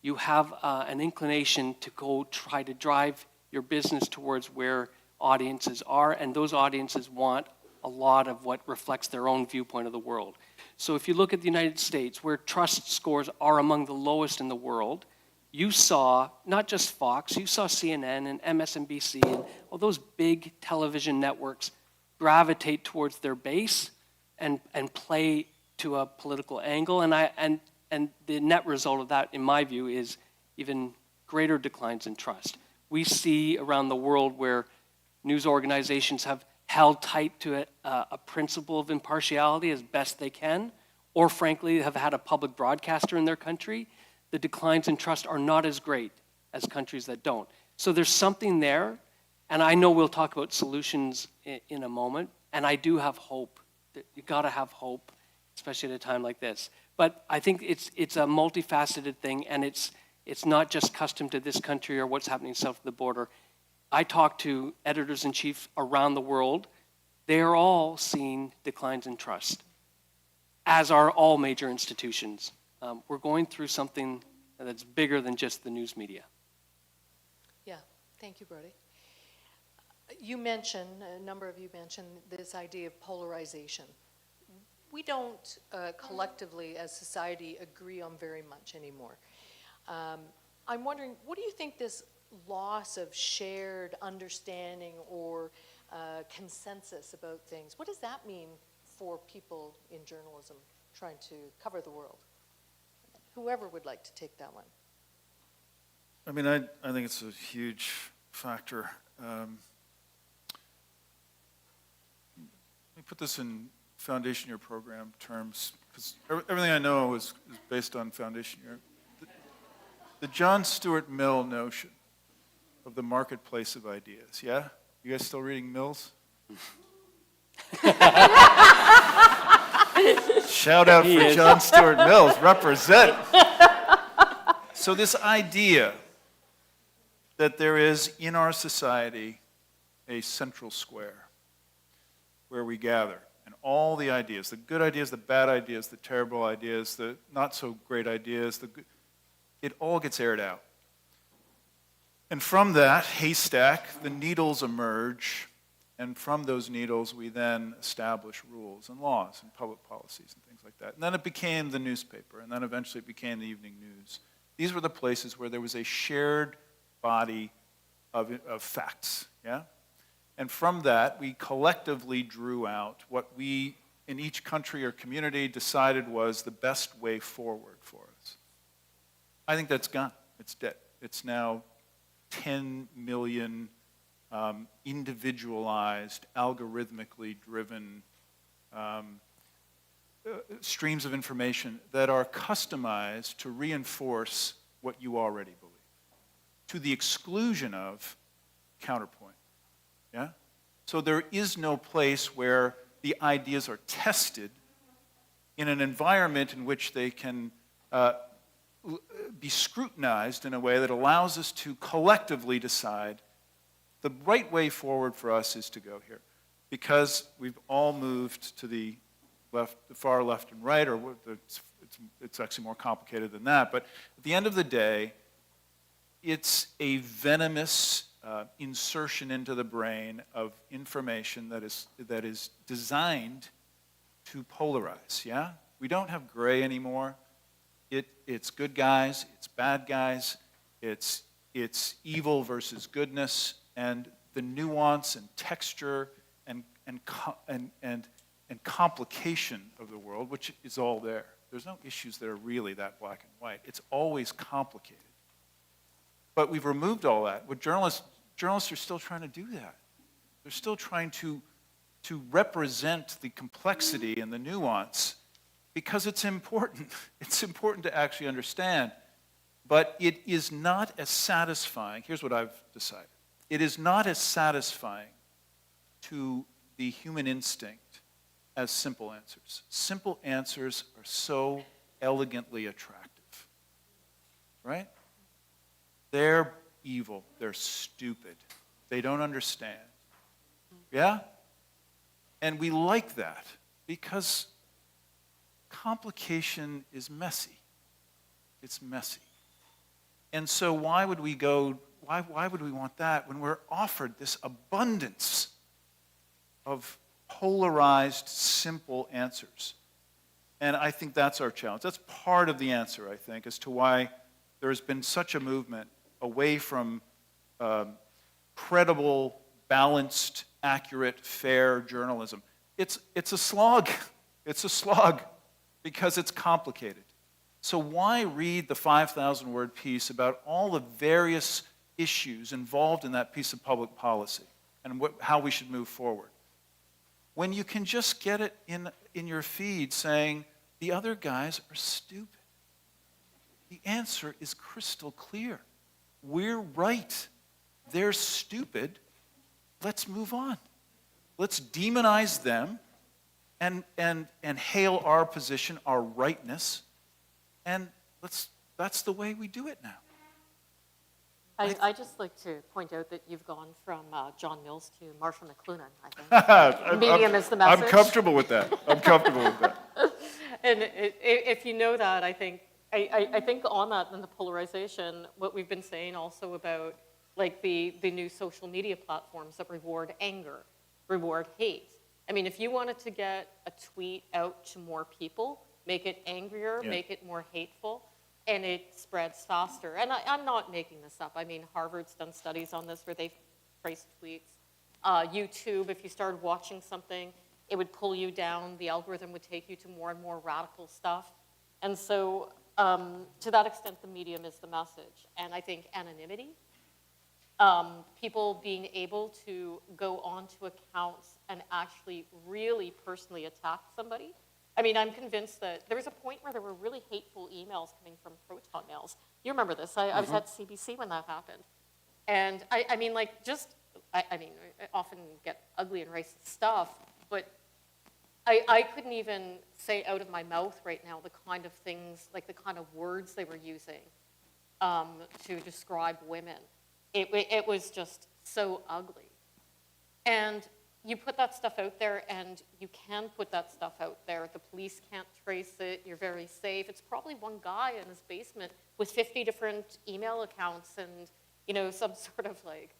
you have an inclination to go try to drive your business towards where audiences are, and those audiences want a lot of what reflects their own viewpoint of the world. So if you look at the United States, where trust scores are among the lowest in the world, you saw not just Fox, you saw CNN and MSNBC and all those big television networks gravitate towards their base and play to a political angle. And the net result of that, in my view, is even greater declines in trust. We see around the world where news organizations have held tight to a principle of impartiality as best they can, or frankly have had a public broadcaster in their country, the declines in trust are not as great as countries that don't. So there's something there, and I know we'll talk about solutions in a moment, and I do have hope. You gotta have hope, especially at a time like this. But I think it's a multifaceted thing, and it's not just custom to this country or what's happening south of the border. I talk to editors-in-chief around the world. They are all seeing declines in trust, as are all major institutions. We're going through something that's bigger than just the news media. Yeah, thank you, Brody. You mentioned, a number of you mentioned this idea of polarization. We don't collectively as society agree on very much anymore. I'm wondering, what do you think this loss of shared understanding or consensus about things, what does that mean for people in journalism trying to cover the world? Whoever would like to take that one. I mean, I think it's a huge factor. Let me put this in foundation year program terms, because everything I know is based on foundation year. The John Stuart Mill notion of the marketplace of ideas, yeah? You guys still reading Mills? Shout out for John Stuart Mills, represent. So this idea that there is in our society a central square where we gather, and all the ideas, the good ideas, the bad ideas, the terrible ideas, the not so great ideas, it all gets aired out. And from that haystack, the needles emerge, and from those needles we then establish rules and laws and public policies and things like that. And then it became the newspaper, and then eventually it became the evening news. These were the places where there was a shared body of facts, yeah? And from that, we collectively drew out what we, in each country or community, decided was the best way forward for us. I think that's gone. It's dead. It's now 10 million individualized, algorithmically driven streams of information that are customized to reinforce what you already believe, to the exclusion of counterpoint. Yeah? So there is no place where the ideas are tested in an environment in which they can be scrutinized in a way that allows us to collectively decide the right way forward for us is to go here. Because we've all moved to the left, the far left and right, or it's actually more complicated than that. But at the end of the day, it's a venomous insertion into the brain of information that is designed to polarize, yeah? We don't have gray anymore. It's good guys, it's bad guys, it's evil versus goodness, and the nuance and texture and complication of the world, which is all there. There's no issues that are really that black and white. It's always complicated. But we've removed all that. What journalists are still trying to do that. They're still trying to represent the complexity and the nuance because it's important. It's important to actually understand. But it is not as satisfying. Here's what I've decided. It is not as satisfying to the human instinct as simple answers. Simple answers are so elegantly attractive, right? They're evil. They're stupid. They don't understand. Yeah? And we like that because complication is messy. It's messy. And so why would we want that when we're offered this abundance of polarized, simple answers. And I think that's our challenge. That's part of the answer, I think, as to why there has been such a movement away from credible, balanced, accurate, fair journalism. It's a slog. It's a slog because it's complicated. So why read the 5,000-word piece about all the various issues involved in that piece of public policy and how we should move forward, when you can just get it in your feed saying, the other guys are stupid? The answer is crystal clear. We're right. They're stupid. Let's move on. Let's demonize them and hail our position, our rightness, and that's the way we do it now. I just like to point out that you've gone from John Mills to Marshall McLuhan, I think. Medium is the message. I'm comfortable with that. And if you know that, I think on that, and the polarization, what we've been saying also about like the new social media platforms that reward anger, reward hate. I mean, if you wanted to get a tweet out to more people, make it angrier, make it more hateful, and it spreads faster. And I'm not making this up. I mean, Harvard's done studies on this where they've traced tweets. YouTube, if you started watching something, it would pull you down. The algorithm would take you to more and more radical stuff. And so to that extent, the medium is the message. And I think anonymity, people being able to go onto accounts and actually really personally attack somebody. I mean, I'm convinced that there was a point where there were really hateful emails coming from Proton mails. You remember this. I was at CBC when that happened. And I mean, like, I often get ugly and racist stuff, but I couldn't even say out of my mouth right now the kind of things, like the kind of words they were using to describe women. It was just so ugly. And you put that stuff out there, and you can put that stuff out there. The police can't trace it. You're very safe. It's probably one guy in his basement with 50 different email accounts and, you know, some sort of like,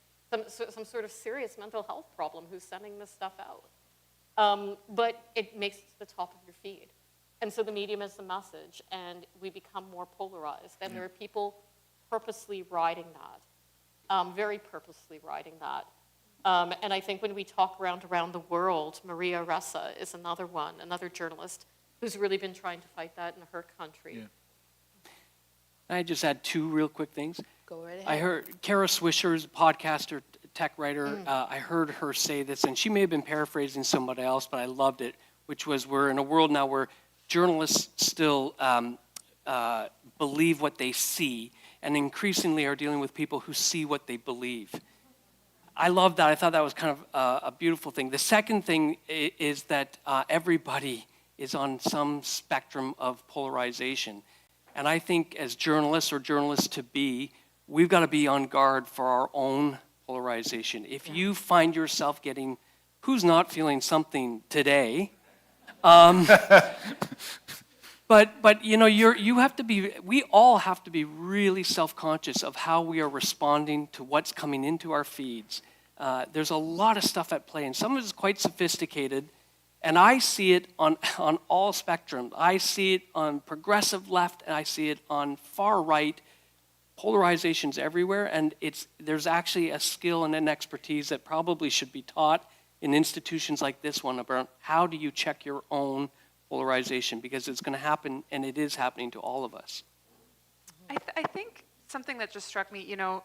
some sort of serious mental health problem who's sending this stuff out. But it makes it to the top of your feed. And so the medium is the message, and we become more polarized. And there are people purposely riding that, very purposely riding that. And I think when we talk around the world, Maria Ressa is another one, another journalist who's really been trying to fight that in her country. Yeah. I just add two real quick things. Go right ahead. I heard Kara Swisher's podcaster, tech writer, I heard her say this, and she may have been paraphrasing somebody else, but I loved it, which was we're in a world now where journalists still believe what they see, and increasingly are dealing with people who see what they believe. I love that. I thought that was kind of a beautiful thing. The second thing is that everybody is on some spectrum of polarization. And I think as journalists or journalists to be, we've got to be on guard for our own polarization. If you find yourself getting, who's not feeling something today? But you know, you have to be, we all have to be really self-conscious of how we are responding to what's coming into our feeds. There's a lot of stuff at play, and some of it is quite sophisticated, and I see it on all spectrums. I see it on progressive left, and I see it on far right. Polarization's everywhere, and there's actually a skill and an expertise that probably should be taught in institutions like this one about how do you check your own polarization, because it's going to happen, and it is happening to all of us. I think something that just struck me, you know,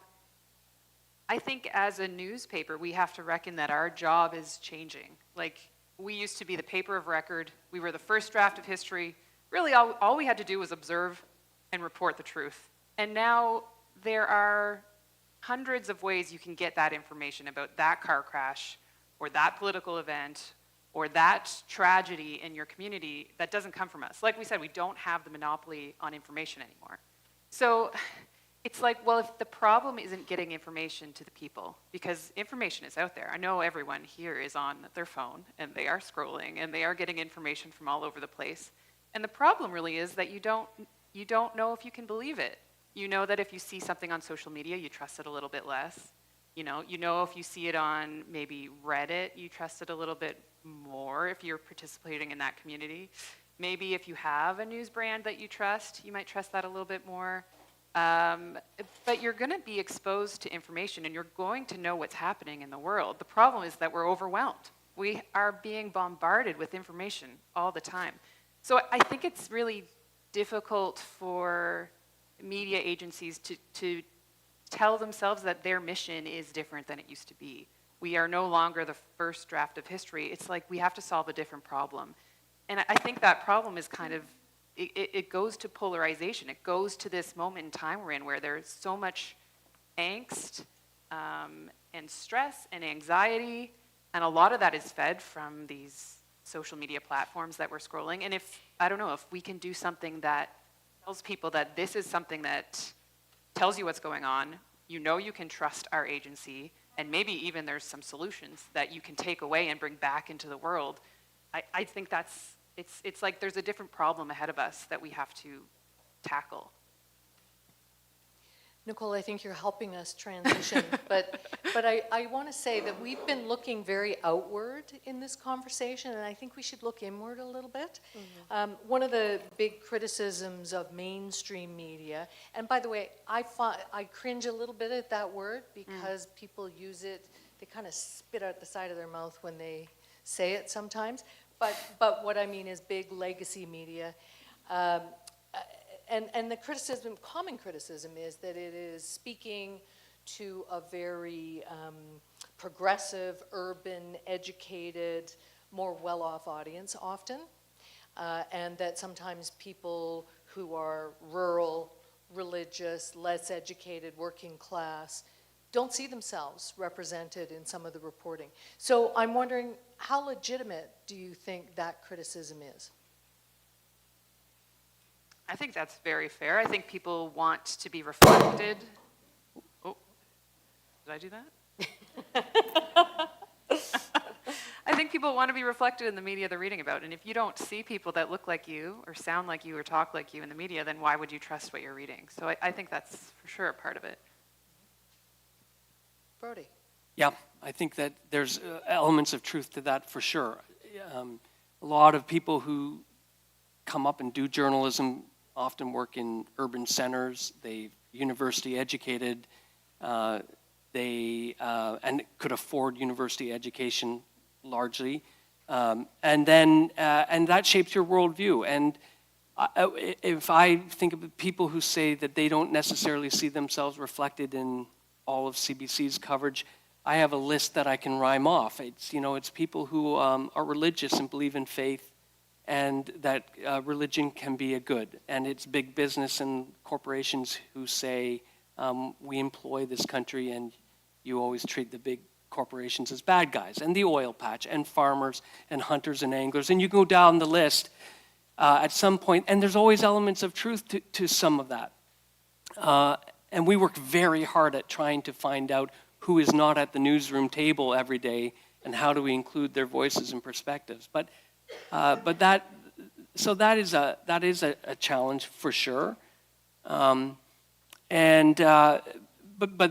I think as a newspaper, we have to reckon that our job is changing. Like, we used to be the paper of record. We were the first draft of history. Really, all we had to do was observe and report the truth. And now there are hundreds of ways you can get that information about that car crash or that political event or that tragedy in your community that doesn't come from us. Like we said, we don't have the monopoly on information anymore. So it's like, well, if the problem isn't getting information to the people, because information is out there. I know everyone here is on their phone, and they are scrolling, and they are getting information from all over the place. And the problem really is that you don't know if you can believe it. You know that if you see something on social media, you trust it a little bit less. You know if you see it on maybe Reddit, you trust it a little bit more if you're participating in that community. Maybe if you have a news brand that you trust, you might trust that a little bit more. But you're going to be exposed to information and you're going to know what's happening in the world. The problem is that we're overwhelmed. We are being bombarded with information all the time. So I think it's really difficult for media agencies to tell themselves that their mission is different than it used to be. We are no longer the first draft of history. It's like we have to solve a different problem. And I think that problem is kind of, it goes to polarization. It goes to this moment in time we're in where there's so much angst and stress and anxiety, and a lot of that is fed from these social media platforms that we're scrolling. And if, I don't know, if we can do something that tells people that this is something that tells you what's going on, you know you can trust our agency, and maybe even there's some solutions that you can take away and bring back into the world, I think that's, it's like there's a different problem ahead of us that we have to tackle. Nicole, I think you're helping us transition, but I want to say that we've been looking very outward in this conversation, and I think we should look inward a little bit. Mm-hmm. One of the big criticisms of mainstream media, and by the way, I cringe a little bit at that word because people use it, they kind of spit out the side of their mouth when they say it sometimes, but what I mean is big legacy media. And the criticism, common criticism, is that it is speaking to a very progressive, urban, educated, more well-off audience often, and that sometimes people who are rural, religious, less educated, working class, don't see themselves represented in some of the reporting. So I'm wondering, how legitimate do you think that criticism is? I think that's very fair. I think people want to be reflected. Oh, did I do that? I think people want to be reflected in the media they're reading about. And if you don't see people that look like you or sound like you or talk like you in the media, then why would you trust what you're reading? So I think that's for sure a part of it. Brody. Yeah, I think that there's elements of truth to that for sure. A lot of people who come up and do journalism often work in urban centers. They're university educated. They and could afford university education largely, and that shapes your worldview. And if I think of people who say that they don't necessarily see themselves reflected in all of CBC's coverage, I have a list that I can rhyme off. It's people who are religious and believe in faith, and that religion can be a good. And it's big business and corporations who say, we employ this country and you always treat the big corporations as bad guys, and the oil patch, and farmers, and hunters, and anglers. And you go down the list at some point, and there's always elements of truth to some of that. And we work very hard at trying to find out who is not at the newsroom table every day, and how do we include their voices and perspectives. But that is a challenge for sure, but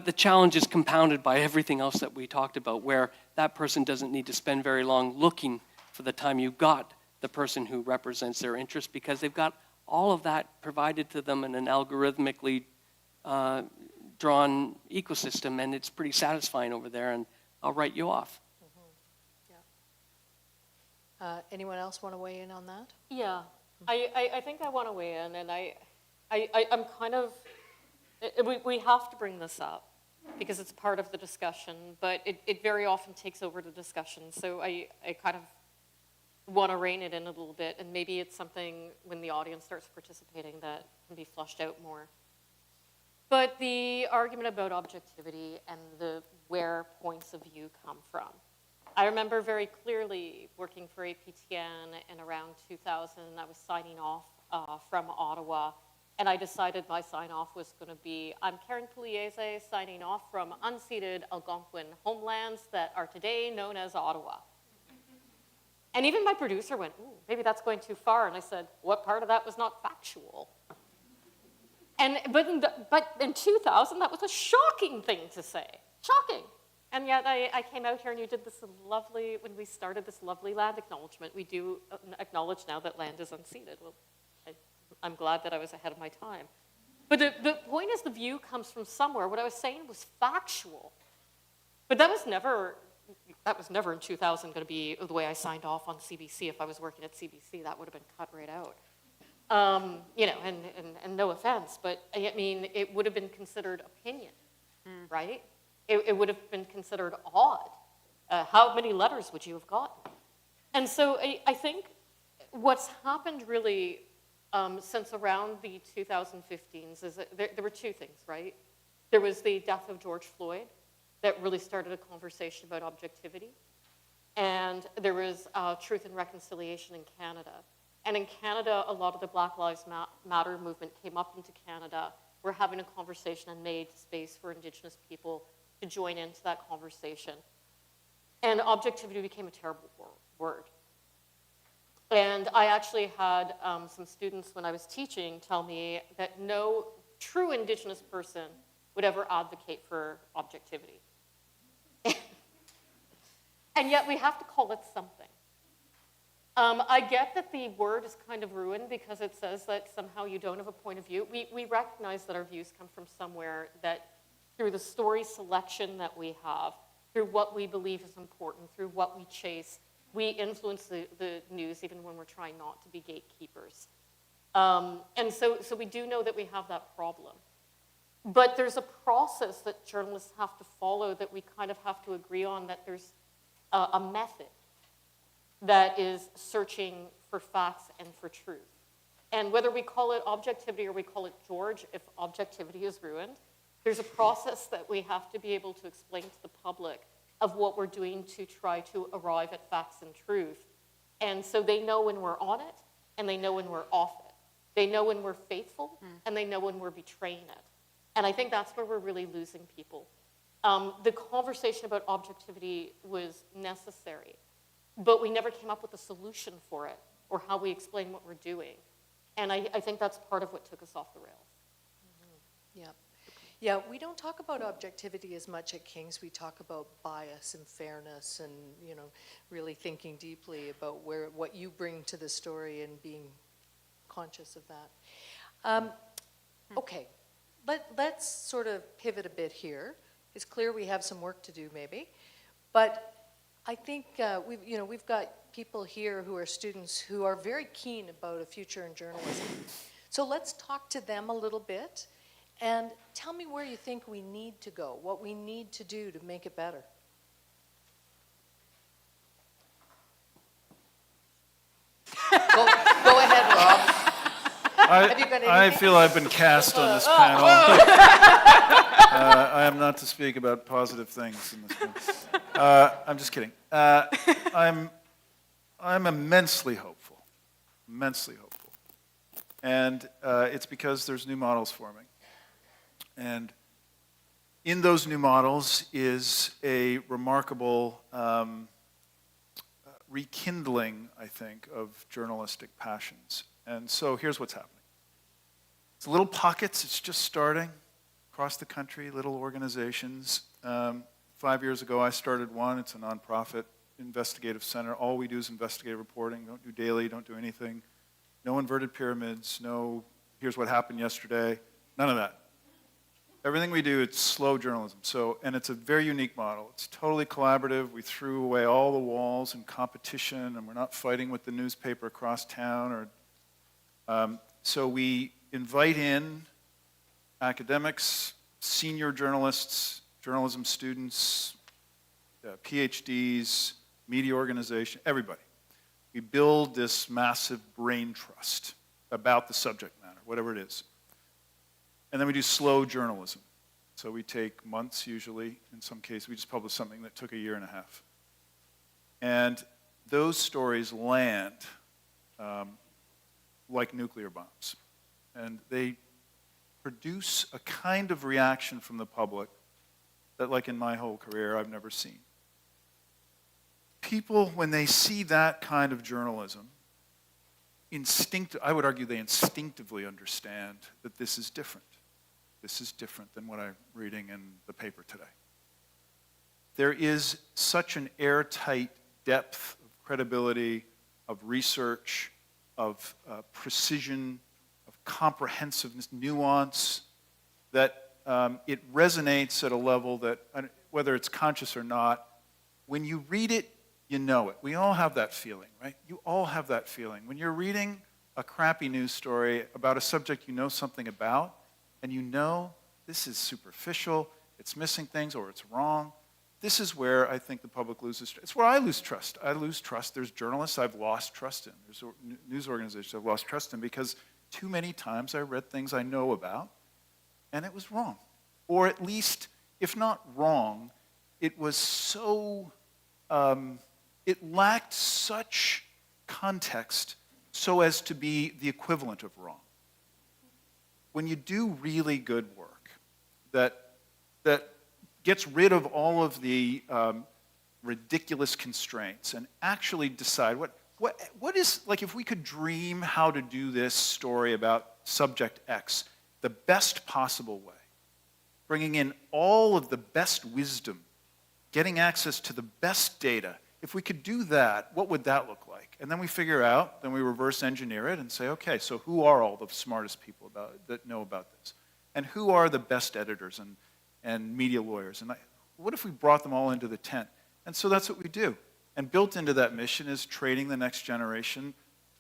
the challenge is compounded by everything else that we talked about, where that person doesn't need to spend very long looking for the time you got the person who represents their interest, because they've got all of that provided to them in an algorithmically drawn ecosystem, and it's pretty satisfying over there, and I'll write you off. Anyone else want to weigh in on that? Yeah, I think I want to weigh in, and I'm kind of, we have to bring this up because it's part of the discussion, but it very often takes over the discussion, so I kind of want to rein it in a little bit, and maybe it's something when the audience starts participating that can be flushed out more. But the argument about objectivity and where points of view come from. I remember very clearly working for APTN in around 2000. I was signing off from Ottawa, and I decided my sign-off was going to be, I'm Karen Pugliese signing off from unceded Algonquin homelands that are today known as Ottawa. And even my producer went, ooh, maybe that's going too far. And I said, what part of that was not factual? But in 2000, that was a shocking thing to say. Shocking. And yet I came out here and you did this lovely, when we started this lovely land acknowledgement, we do acknowledge now that land is unceded. Well, I'm glad that I was ahead of my time. But the point is the view comes from somewhere. What I was saying was factual. But that was never in 2000 going to be the way I signed off on CBC. If I was working at CBC, that would have been cut right out. And no offense, but I mean, it would have been considered opinion, right? It would have been considered odd. How many letters would you have gotten? And so I think what's happened really since around the 2015s is that there were two things, right? There was the death of George Floyd that really started a conversation about objectivity. And there was Truth and Reconciliation in Canada. And in Canada, a lot of the Black Lives Matter movement came up into Canada. We're having a conversation and made space for Indigenous people to join into that conversation. And objectivity became a terrible word. And I actually had some students when I was teaching tell me that no true Indigenous person would ever advocate for objectivity. And yet we have to call it something. I get that the word is kind of ruined because it says that somehow you don't have a point of view. We recognize that our views come from somewhere, that through the story selection that we have, through what we believe is important, through what we chase, we influence the news even when we're trying not to be gatekeepers. And so we do know that we have that problem. But there's a process that journalists have to follow that we kind of have to agree on, that there's a method that is searching for facts and for truth. And whether we call it objectivity or we call it George, if objectivity is ruined, there's a process that we have to be able to explain to the public of what we're doing to try to arrive at facts and truth. And so they know when we're on it, and they know when we're off it. They know when we're faithful, and they know when we're betraying it. And I think that's where we're really losing people. The conversation about objectivity was necessary, but we never came up with a solution for it or how we explain what we're doing. And I think that's part of what took us off the rails. Yeah. Yeah, we don't talk about objectivity as much at King's. We talk about bias and fairness and, really thinking deeply about what you bring to the story and being conscious of that. Okay, let's sort of pivot a bit here. It's clear we have some work to do maybe, but I think we've got people here who are students who are very keen about a future in journalism. So let's talk to them a little bit. And tell me where you think we need to go, what we need to do to make it better. Go ahead, Rob. Have you got anything? I feel I've been cast on this panel. I am not to speak about positive things in this panel. I'm just kidding. I'm immensely hopeful, and it's because there's new models forming. And in those new models is a remarkable rekindling, I think, of journalistic passions. And so here's what's happening. It's little pockets, it's just starting across the country, little organizations. 5 years ago, I started one. It's a nonprofit investigative center. All we do is investigative reporting. Don't do daily, don't do anything. No inverted pyramids, no here's what happened yesterday, none of that. Everything we do, it's slow journalism. And it's a very unique model. It's totally collaborative. We threw away all the walls and competition, and we're not fighting with the newspaper across town. So we invite in academics, senior journalists, journalism students, PhDs, media organization, everybody. We build this massive brain trust about the subject matter, whatever it is. And then we do slow journalism. So we take months usually. In some cases, we just publish something that took a year and a half. And those stories land like nuclear bombs. And they produce a kind of reaction from the public that, like in my whole career, I've never seen. People, when they see that kind of journalism, I would argue they instinctively understand that this is different. This is different than what I'm reading in the paper today. there is such an airtight depth of credibility, of research, of precision, of comprehensiveness, nuance, that it resonates at a level that, whether it's conscious or not, when you read it, you know it. We all have that feeling, right? You all have that feeling. When you're reading a crappy news story about a subject you know something about, and you know this is superficial, it's missing things, or it's wrong, this is where I think the public loses trust. It's where I lose trust. I lose trust. There's journalists I've lost trust in. There's news organizations I've lost trust in because too many times I read things I know about, and it was wrong. Or at least, if not wrong, it was so, it lacked such context so as to be the equivalent of wrong. When you do really good work that gets rid of all of the ridiculous constraints and actually decide what is, like if we could dream how to do this story about subject X the best possible way, bringing in all of the best wisdom, getting access to the best data, if we could do that, what would that look like? And then we figure out, then we reverse engineer it and say, okay, so who are all the smartest people that know about this? And who are the best editors and media lawyers? And what if we brought them all into the tent? And so that's what we do. And built into that mission is training the next generation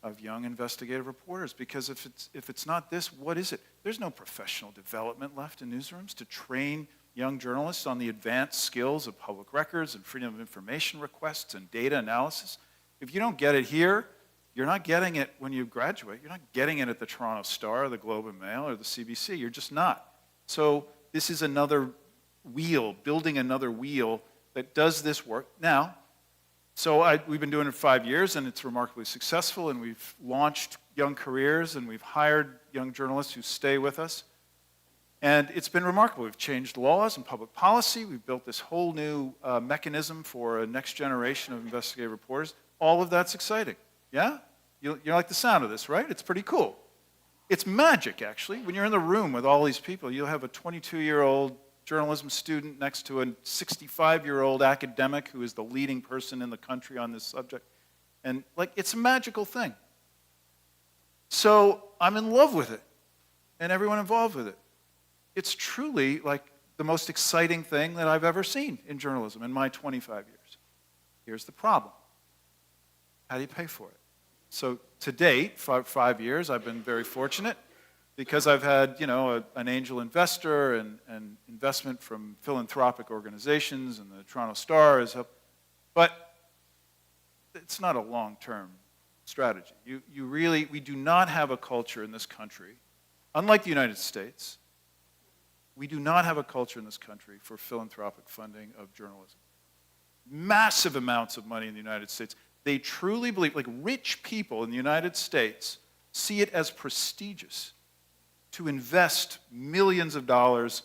of young investigative reporters, because if it's not this, what is it? There's no professional development left in newsrooms to train young journalists on the advanced skills of public records and freedom of information requests and data analysis. If you don't get it here, you're not getting it when you graduate. You're not getting it at the Toronto Star or the Globe and Mail or the CBC. You're just not. So this is another wheel, building another wheel that does this work. Now, we've been doing it for 5 years, and it's remarkably successful, and we've launched young careers, and we've hired young journalists who stay with us. And it's been remarkable. We've changed laws and public policy. We've built this whole new mechanism for a next generation of investigative reporters. All of that's exciting. Yeah? You like the sound of this, right? It's pretty cool. It's magic, actually. When you're in the room with all these people, you'll have a 22-year-old journalism student next to a 65-year-old academic who is the leading person in the country on this subject. And, it's a magical thing. So I'm in love with it, and everyone involved with it. It's truly, the most exciting thing that I've ever seen in journalism in my 25 years. Here's the problem. How do you pay for it? So to date, 5 years, I've been very fortunate because I've had, an angel investor and investment from philanthropic organizations, and the Toronto Star has helped. But it's not a long-term strategy. We do not have a culture in this country, unlike the United States, we do not have a culture in this country for philanthropic funding of journalism. Massive amounts of money in the United States. They truly believe, rich people in the United States see it as prestigious to invest millions of dollars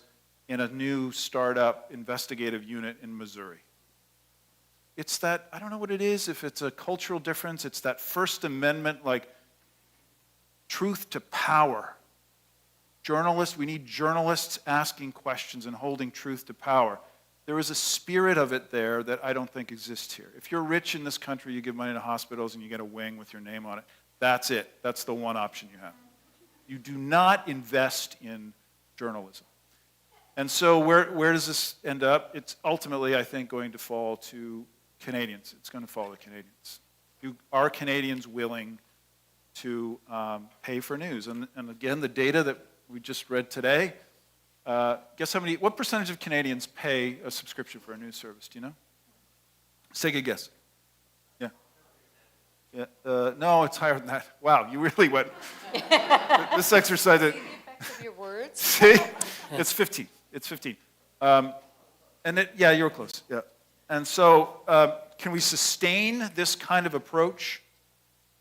in a new startup investigative unit in Missouri. It's that, I don't know what it is, if it's a cultural difference, it's that First Amendment, truth to power. Journalists, we need journalists asking questions and holding truth to power. There is a spirit of it there that I don't think exists here. If you're rich in this country, you give money to hospitals and you get a wing with your name on it. That's it. That's the one option you have. You do not invest in journalism. And so where does this end up? It's ultimately, I think, going to fall to Canadians. It's going to fall to Canadians. Are Canadians willing to pay for news? And again, the data that we just read today, guess what percentage of Canadians pay a subscription for a news service? Do you know? Take a guess. Yeah. No, it's higher than that. Wow, you really went. This exercise. See the effects of your words? See? It's 15. It's 15. You were close. Yeah. And so, can we sustain this kind of approach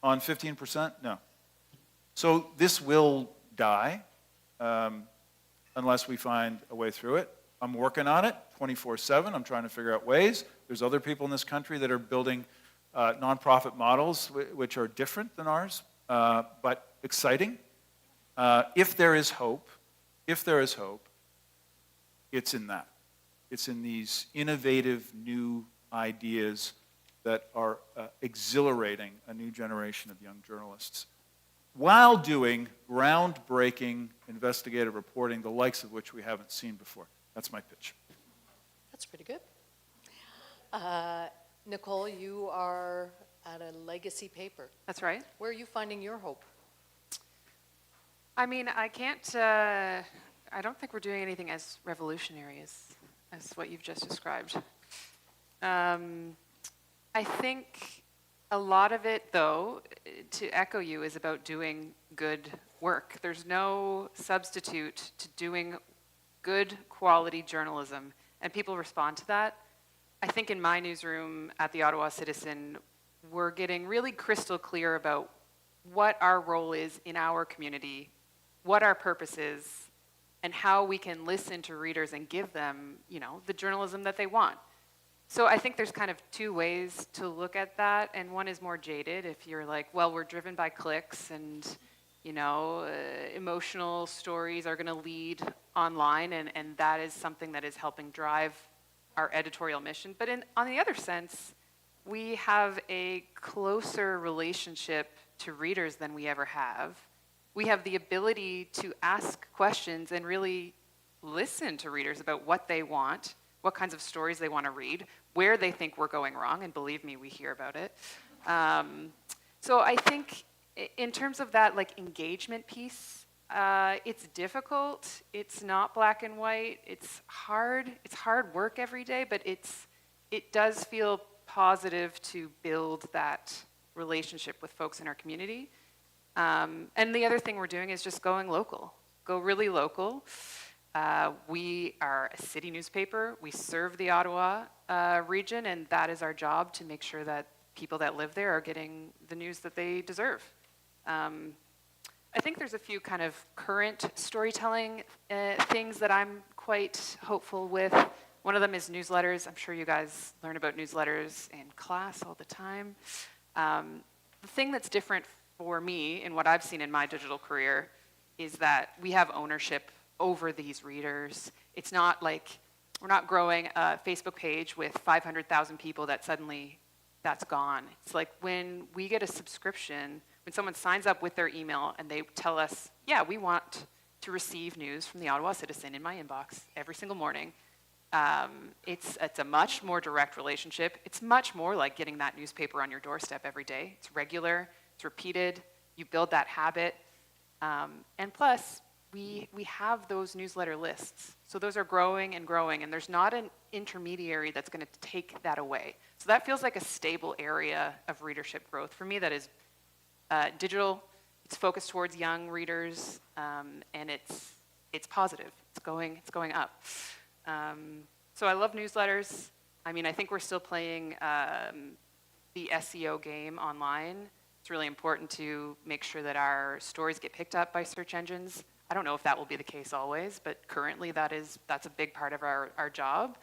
on 15%? No. So this will die. Unless we find a way through it. I'm working on it 24/7. I'm trying to figure out ways. There's other people in this country that are building nonprofit models which are different than ours, but exciting. If there is hope, it's in that. It's in these innovative new ideas that are exhilarating a new generation of young journalists, while doing groundbreaking investigative reporting, the likes of which we haven't seen before. That's my pitch. That's pretty good. Nicole, you are at a legacy paper. That's right. Where are you finding your hope? I mean, I don't think we're doing anything as revolutionary as what you've just described. I think a lot of it, though, to echo you, is about doing good work. There's no substitute to doing good quality journalism, and people respond to that. I think in my newsroom at the Ottawa Citizen, we're getting really crystal clear about what our role is in our community, what our purpose is, and how we can listen to readers and give them, the journalism that they want. So I think there's kind of two ways to look at that, and one is more jaded. If you're like, well, we're driven by clicks, and emotional stories are going to lead online, and that is something that is helping drive our editorial mission. But on the other sense, we have a closer relationship to readers than we ever have. We have the ability to ask questions and really listen to readers about what they want, what kinds of stories they want to read, where they think we're going wrong, and believe me, we hear about it. So I think in terms of that engagement piece, it's difficult. It's not black and white. It's hard. It's hard work every day, but it does feel positive to build that relationship with folks in our community. And the other thing we're doing is just going local. Go really local. We are a city newspaper. We serve the Ottawa region, and that is our job, to make sure that people that live there are getting the news that they deserve. I think there's a few kind of current storytelling things that I'm quite hopeful with. One of them is newsletters. I'm sure you guys learn about newsletters in class all the time. The thing that's different for me in what I've seen in my digital career is that we have ownership over these readers. It's not like we're not growing a Facebook page with 500,000 people that suddenly that's gone. It's like when we get a subscription, when someone signs up with their email and they tell us, yeah, we want to receive news from the Ottawa Citizen in my inbox every single morning. It's a much more direct relationship. It's much more like getting that newspaper on your doorstep every day. It's regular, it's repeated, you build that habit. And plus, we have those newsletter lists. So those are growing and growing, and there's not an intermediary that's going to take that away. So that feels like a stable area of readership growth. For me, that is digital. It's focused towards young readers, and it's positive. It's going up. So I love newsletters. I mean, I think we're still playing the SEO game online. It's really important to make sure that our stories get picked up by search engines. I don't know if that will be the case always, but currently that's a big part of our job.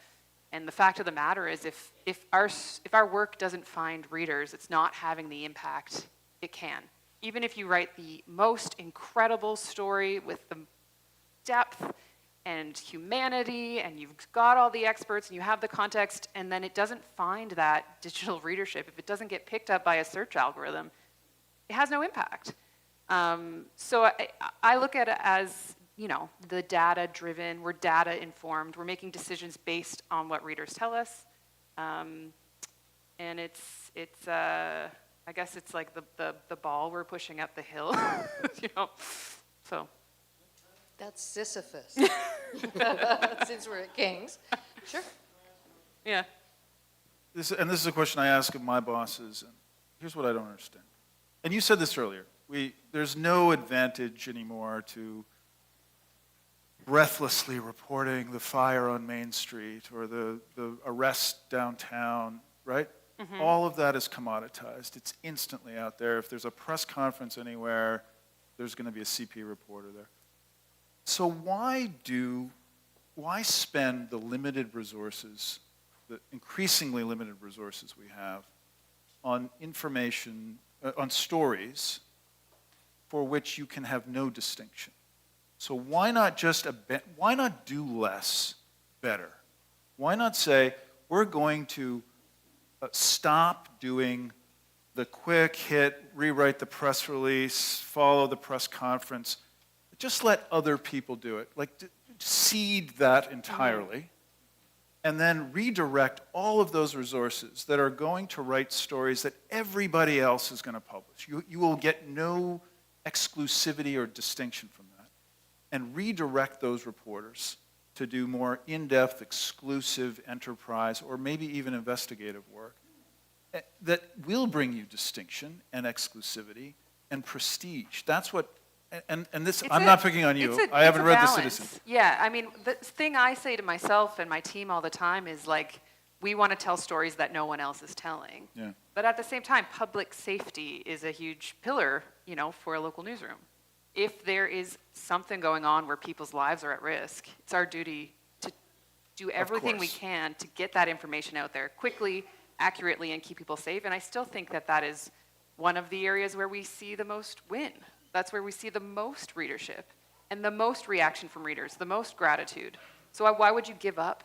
And the fact of the matter is, if our work doesn't find readers, it's not having the impact it can. Even if you write the most incredible story with the depth and humanity, and you've got all the experts, and you have the context, and then it doesn't find that digital readership, if it doesn't get picked up by a search algorithm, it has no impact. So I look at it as, the data-driven, we're data-informed, we're making decisions based on what readers tell us, and it's I guess it's like the ball we're pushing up the hill, so. That's Sisyphus, since we're at King's. Sure. Yeah. This is a question I ask of my bosses, and here's what I don't understand. And you said this earlier. There's no advantage anymore to breathlessly reporting the fire on Main Street or the arrest downtown, right? Mm-hmm. All of that is commoditized. It's instantly out there. If there's a press conference anywhere, there's going to be a CP reporter there. So why spend the limited resources, the increasingly limited resources we have, on information, on stories for which you can have no distinction? So why not do less better? Why not say, we're going to stop doing the quick hit, rewrite the press release, follow the press conference. Just let other people do it. Like, seed that entirely, and then redirect all of those resources that are going to write stories that everybody else is going to publish. You will get no exclusivity or distinction from that. And redirect those reporters to do more in-depth, exclusive enterprise, or maybe even investigative work that will bring you distinction and exclusivity and prestige. That's what, and this, I'm not picking on you. I haven't read The Citizen. Yeah, I mean, the thing I say to myself and my team all the time is like, we want to tell stories that no one else is telling. Yeah. But at the same time, public safety is a huge pillar, you know, for a local newsroom. If there is something going on where people's lives are at risk, it's our duty to do everything we can to get that information out there quickly, accurately, and keep people safe. And I still think that that is one of the areas where we see the most win. That's where we see the most readership and the most reaction from readers, the most gratitude. So why would you give up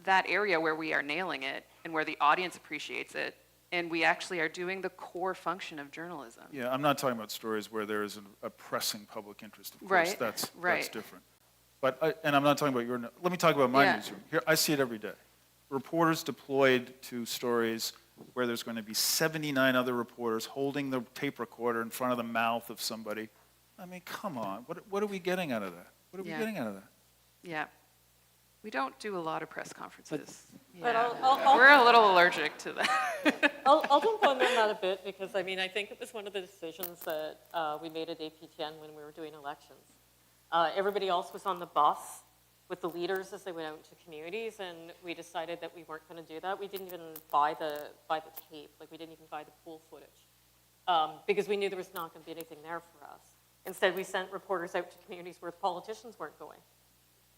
that area where we are nailing it and where the audience appreciates it and we actually are doing the core function of journalism? Yeah, I'm not talking about stories where there is a pressing public interest. Of course, Right, that's right. different. But and I'm not talking about your. Let me talk about my Yeah. newsroom. Here, I see it every day. Reporters deployed to stories where there's going to be 79 other reporters holding the tape recorder in front of the mouth of somebody. I mean, come on. What are we getting out of that? What are we Yeah. getting out of that? Yeah. We don't do a lot of press conferences. But Yeah. I'll- We're a little allergic to that. I'll jump on that a bit because, I mean, I think it was one of the decisions that we made at APTN when we were doing elections. Everybody else was on the bus with the leaders as they went out into communities, and we decided that we weren't going to do that. We didn't even buy the tape, like we didn't even buy the pool footage, because we knew there was not going to be anything there for us. Instead, we sent reporters out to communities where politicians weren't going,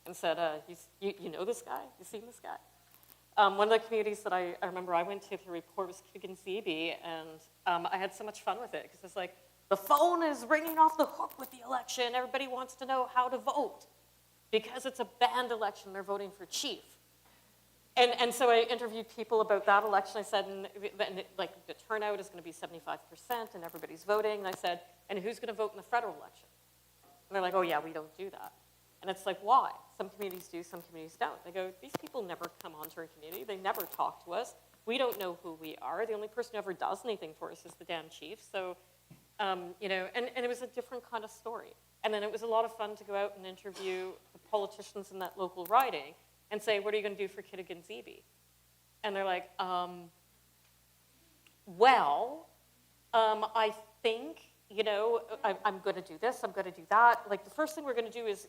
and said, "You know this guy? You seen this guy?" One of the communities that I remember I went to report was Kittigan-Zibi, and I had so much fun with it because it's like the phone is ringing off the hook with the election. Everybody wants to know how to vote. Because it's a banned election, they're voting for chief. And so I interviewed people about that election. I said, like, the turnout is going to be 75%, and everybody's voting. And I said, and who's going to vote in the federal election? And they're like, oh, yeah, we don't do that. And it's like, why? Some communities do, some communities don't. They go, these people never come onto our community. They never talk to us. We don't know who we are. The only person who ever does anything for us is the damn chief. So, you know, and it was a different kind of story. And then it was a lot of fun to go out and interview the politicians in that local riding and say, what are you going to do for Kittigan-Zibi? And they're like, I think, you know, I'm going to do this, I'm going to do that. Like, the first thing we're going to do is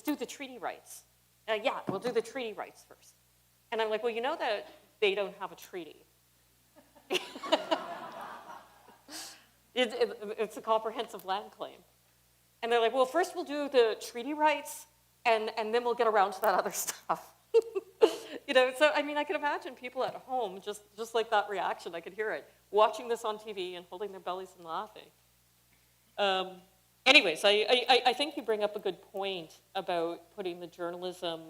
do the treaty rights. Yeah, we'll do the treaty rights first. And I'm like, well, you know that they don't have a treaty. It's a comprehensive land claim. And they're like, well, first we'll do the treaty rights, and then we'll get around to that other stuff. You know, so, I mean, I can imagine people at home, just like that reaction, I could hear it, watching this on TV and holding their bellies and laughing. Anyways, I think you bring up a good point about putting the journalism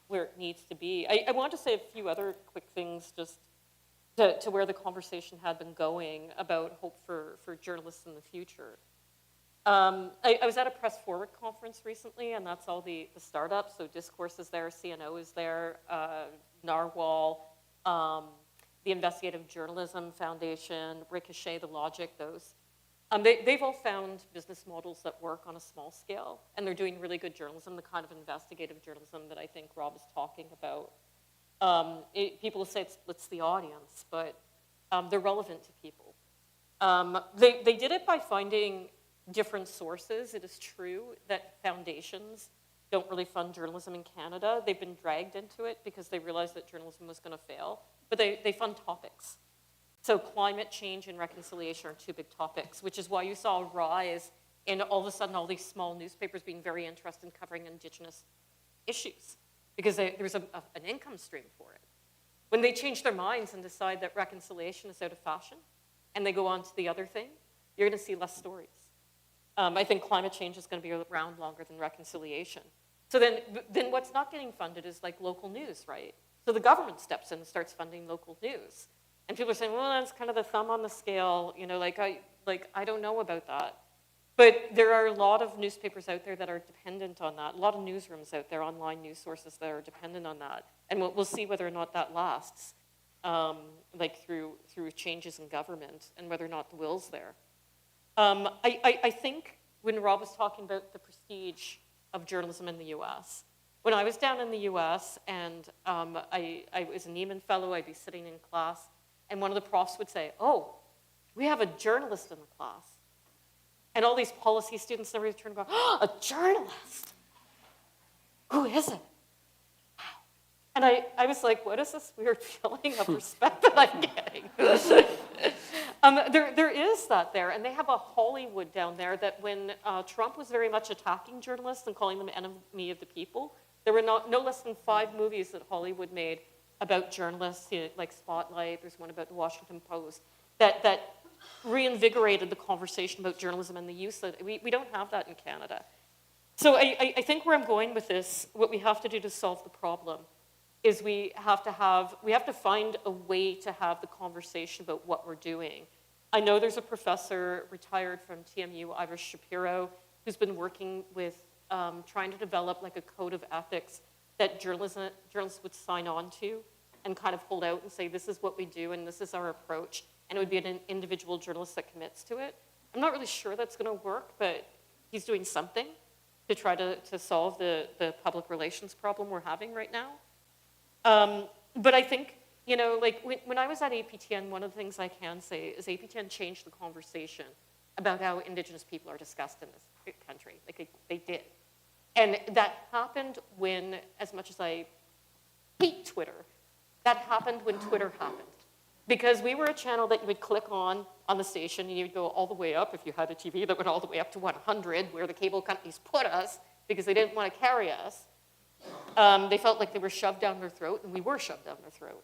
where it needs to be. I want to say a few other quick things just to where the conversation had been going about hope for journalists in the future. I was at a Press Forward conference recently, and that's all the startups. So Discourse is there, CNO is there, Narwhal, the Investigative Journalism Foundation, Ricochet, The Logic, those. They've all found business models that work on a small scale, and they're doing really good journalism, the kind of investigative journalism that I think Rob is talking about. People say it splits the audience, but they're relevant to people. They did it by finding different sources. It is true that foundations don't really fund journalism in Canada. They've been dragged into it because they realized that journalism was going to fail, but they fund topics. So climate change and reconciliation are two big topics, which is why you saw a rise in all of a sudden all these small newspapers being very interested in covering Indigenous issues, because there's an income stream for it. When they change their minds and decide that reconciliation is out of fashion, and they go on to the other thing, you're going to see less stories. I think climate change is going to be around longer than reconciliation. So then what's not getting funded is like local news, right? So the government steps in and starts funding local news. And people are saying, well, that's kind of the thumb on the scale, you know, I don't know about that. But there are a lot of newspapers out there that are dependent on that, a lot of newsrooms out there, online news sources that are dependent on that. And we'll see whether or not that lasts, through changes in government and whether or not the will's there. I think when Rob was talking about the prestige of journalism in the US, when I was down in the US and I was a Neiman Fellow, I'd be sitting in class, and one of the profs would say, oh, we have a journalist in the class. And all these policy students and everybody turned and go, oh, a journalist? Who is it? Wow. And I was like, what is this weird feeling of respect that I'm getting? There is that there, and they have a Hollywood down there that when Trump was very much attacking journalists and calling them enemy of the people, there were no less than 5 movies that Hollywood made about journalists, you know, like Spotlight, there's one about the Washington Post, that reinvigorated the conversation about journalism and the use of it. We don't have that in Canada. So I think where I'm going with this, what we have to do to solve the problem is we have to find a way to have the conversation about what we're doing. I know there's a professor retired from TMU, Ira Shapiro, who's been working with trying to develop like a code of ethics that journalists would sign on to and kind of hold out and say, this is what we do and this is our approach. And it would be an individual journalist that commits to it. I'm not really sure that's going to work, but he's doing something to try to solve the public relations problem we're having right now. But I think, you know, like when I was at APTN, one of the things I can say is APTN changed the conversation about how Indigenous people are discussed in this country. Like they did. And that happened when, as much as I hate Twitter, that happened when Twitter happened. Because we were a channel that you would click on the station and you'd go all the way up, if you had a TV that went all the way up to 100, where the cable companies put us because they didn't want to carry us. They felt like they were shoved down their throat, and we were shoved down their throat.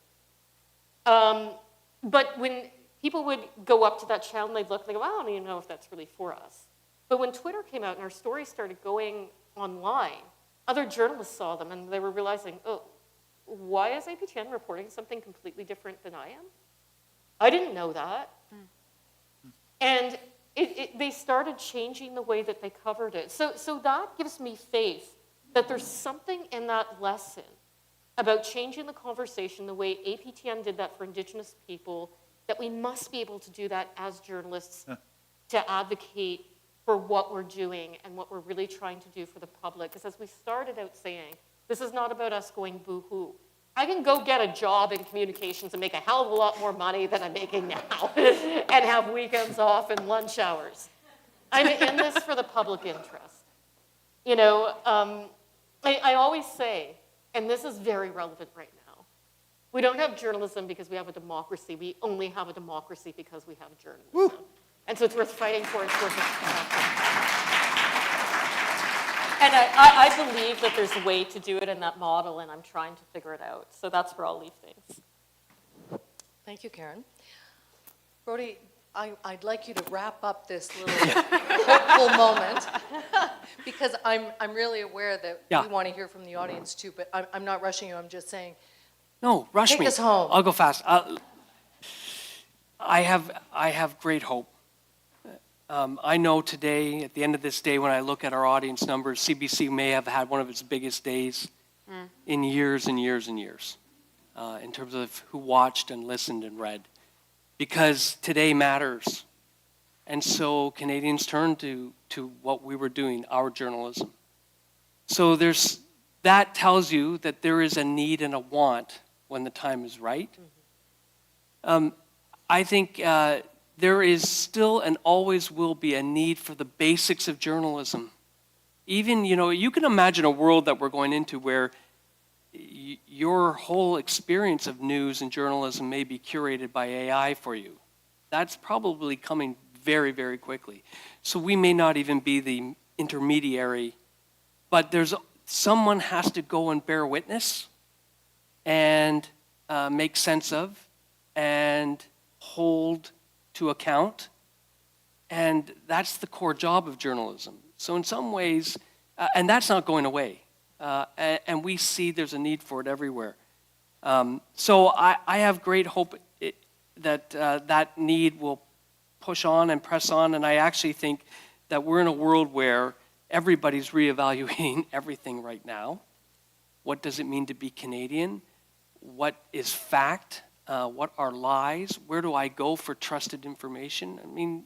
But when people would go up to that channel and they'd look, they go, I don't even know if that's really for us. But when Twitter came out and our stories started going online, other journalists saw them and they were realizing, oh, why is APTN reporting something completely different than I am? I didn't know that. And they started changing the way that they covered it. So that gives me faith that there's something in that lesson about changing the conversation the way APTN did that for Indigenous people, that we must be able to do that as journalists to advocate for what we're doing and what we're really trying to do for the public. Because as we started out saying, this is not about us going boo-hoo. I can go get a job in communications and make a hell of a lot more money than I'm making now and have weekends off and lunch hours. I'm in this for the public interest. You know, I always say, and this is very relevant right now, we don't have journalism because we have a democracy. We only have a democracy because we have journalism. Woo. And so it's worth fighting for, it's worth And I believe that there's a way to do it in that model, and I'm trying to figure it out. So that's where I'll leave things. Thank you, Karen. Brody, I'd like you to wrap up this little hopeful moment, because I'm really aware that we want to hear from the audience too, but I'm not rushing you, I'm just saying, No, rush me. take us home. I'll go fast. I have great hope. I know today, at the end of this day, when I look at our audience numbers, CBC may have had one of its biggest days in years and years and years, in terms of who watched and listened and read. Because today matters. And so Canadians turn to what we were doing, our journalism. So that tells you that there is a need and a want when the time is right. I think there is still and always will be a need for the basics of journalism. Even, you can imagine a world that we're going into where your whole experience of news and journalism may be curated by AI for you. That's probably coming very, very quickly. So we may not even be the intermediary, but someone has to go and bear witness and make sense of and hold to account. And that's the core job of journalism. So in some ways, and that's not going away. And we see there's a need for it everywhere. So I have great hope that that need will push on and press on, and I actually think that we're in a world where everybody's reevaluating everything right now. What does it mean to be Canadian? What is fact? What are lies? Where do I go for trusted information? I mean,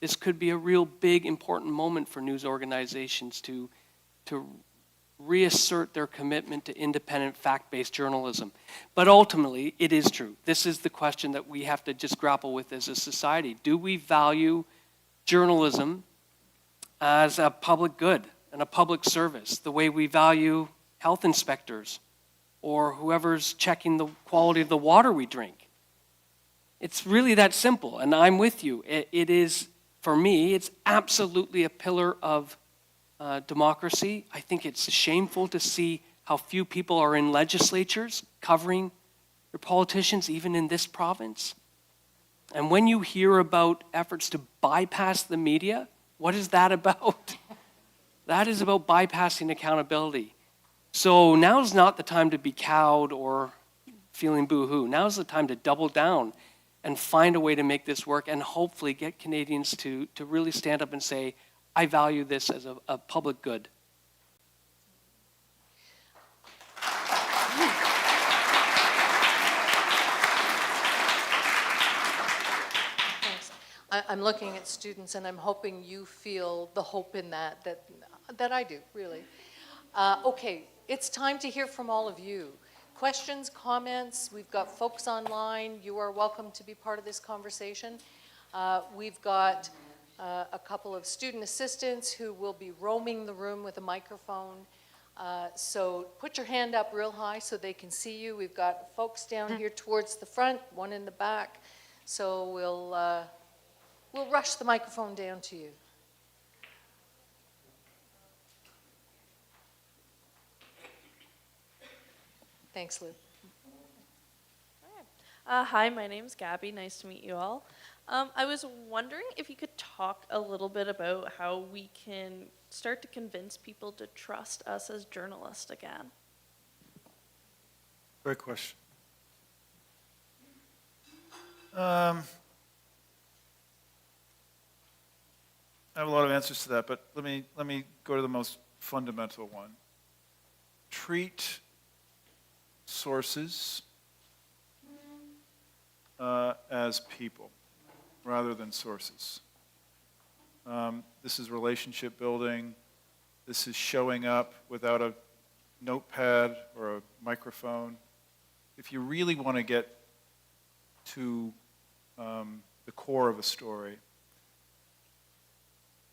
this could be a real big, important moment for news organizations to reassert their commitment to independent, fact-based journalism. But ultimately, it is true. This is the question that we have to just grapple with as a society. Do we value journalism as a public good and a public service, the way we value health inspectors or whoever's checking the quality of the water we drink? It's really that simple, and I'm with you. It is, for me, it's absolutely a pillar of democracy. I think it's shameful to see how few people are in legislatures covering their politicians, even in this province. And when you hear about efforts to bypass the media, what is that about? That is about bypassing accountability. So now's not the time to be cowed or feeling boo-hoo. Now's the time to double down and find a way to make this work and hopefully get Canadians to really stand up and say, I value this as a public good. Thanks. I'm looking at students, and I'm hoping you feel the hope in that I do, really. Okay, it's time to hear from all of you. Questions, comments, we've got folks online. You are welcome to be part of this conversation. We've got a couple of student assistants who will be roaming the room with a microphone. So put your hand up real high so they can see you. We've got folks down here towards the front, one in the back. So we'll rush the microphone down to you. Thanks, Lou. Hi, my name's Gabby. Nice to meet you all. I was wondering if you could talk a little bit about how we can start to convince people to trust us as journalists again. Great question. I have a lot of answers to that, but let me go to the most fundamental one. Treat sources as people rather than sources. This is relationship building. This is showing up without a notepad or a microphone. If you really want to get to the core of a story,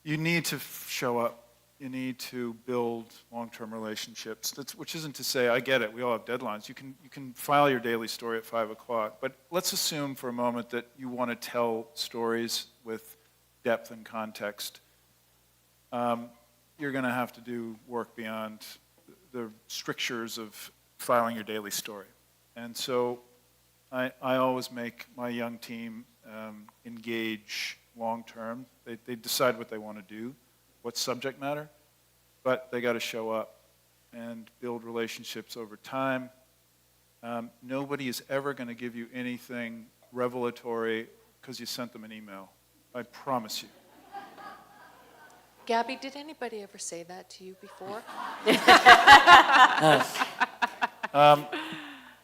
you need to show up. You need to build long-term relationships. Which isn't to say, I get it, we all have deadlines. You can file your daily story at 5 o'clock, but let's assume for a moment that you want to tell stories with depth and context. You're going to have to do work beyond the strictures of filing your daily story. And so I always make my young team engage long-term. They decide what they want to do, what subject matter, but they got to show up and build relationships over time. Nobody is ever going to give you anything revelatory because you sent them an email. I promise you. Gabby, did anybody ever say that to you before?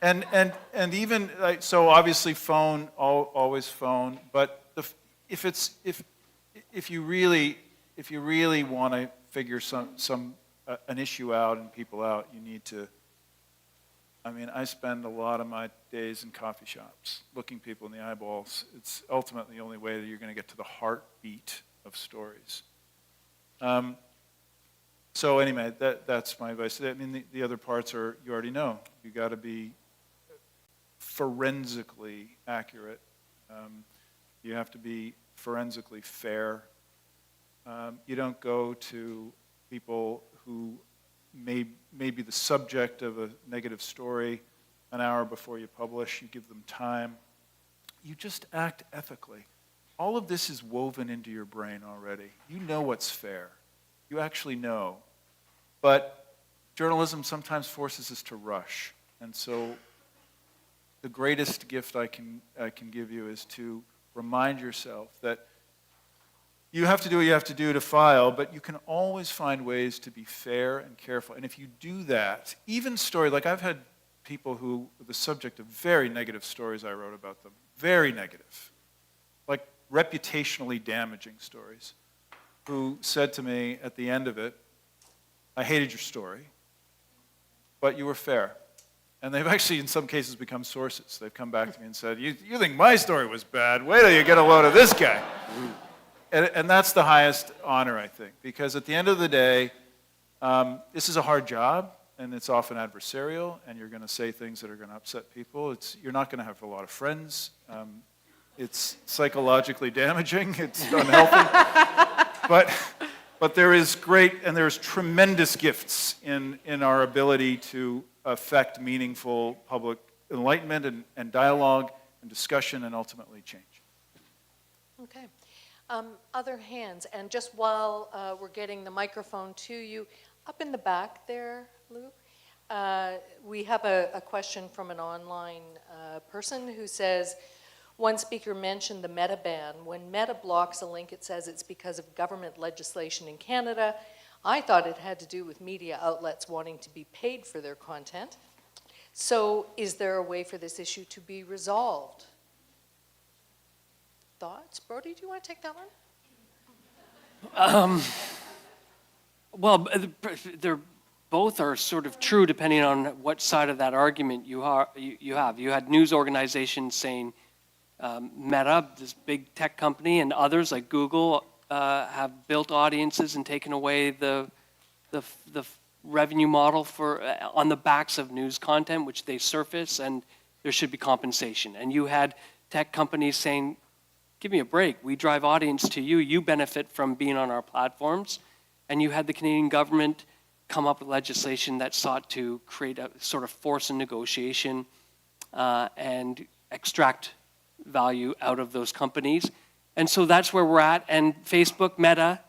And even so, obviously, phone, always phone. But if you really want to figure an issue out and people out, you need to. I mean, I spend a lot of my days in coffee shops looking people in the eyeballs. It's ultimately the only way that you're going to get to the heartbeat of stories. So anyway, that's my advice. I mean, the other parts are, you already know. You got to be forensically accurate. You have to be forensically fair. You don't go to people who may be the subject of a negative story an hour before you publish. You give them time. You just act ethically. All of this is woven into your brain already. You know what's fair. You actually know. But journalism sometimes forces us to rush. And so the greatest gift I can give you is to remind yourself that you have to do what you have to do to file, but you can always find ways to be fair and careful. And if you do that, even like I've had people who were the subject of very negative stories I wrote about them, very negative, like reputationally damaging stories, who said to me at the end of it, I hated your story, but you were fair. And they've actually, in some cases, become sources. They've come back to me and said, you think my story was bad? Wait till you get a load of this guy. And that's the highest honor, I think, because at the end of the day, this is a hard job, and it's often adversarial, and you're going to say things that are going to upset people. You're not going to have a lot of friends. It's psychologically damaging. It's unhealthy. But there is there's tremendous gifts in our ability to affect meaningful public enlightenment and dialogue and discussion and ultimately change. Okay. Other hands, and just while we're getting the microphone to you, up in the back there, Lou, we have a question from an online person who says, one speaker mentioned the Meta ban. When Meta blocks a link, it says it's because of government legislation in Canada. I thought it had to do with media outlets wanting to be paid for their content. So is there a way for this issue to be resolved? Thoughts? Brody, do you want to take that one? Well, they're both are sort of true depending on what side of that argument you have. You had news organizations saying Meta, this big tech company, and others like Google have built audiences and taken away the revenue model on the backs of news content, which they surface, and there should be compensation. And you had tech companies saying, give me a break. We drive audience to you. You benefit from being on our platforms. And you had the Canadian government come up with legislation that sought to create a sort of force and negotiation and extract value out of those companies. And so that's where we're at. And Facebook, Meta,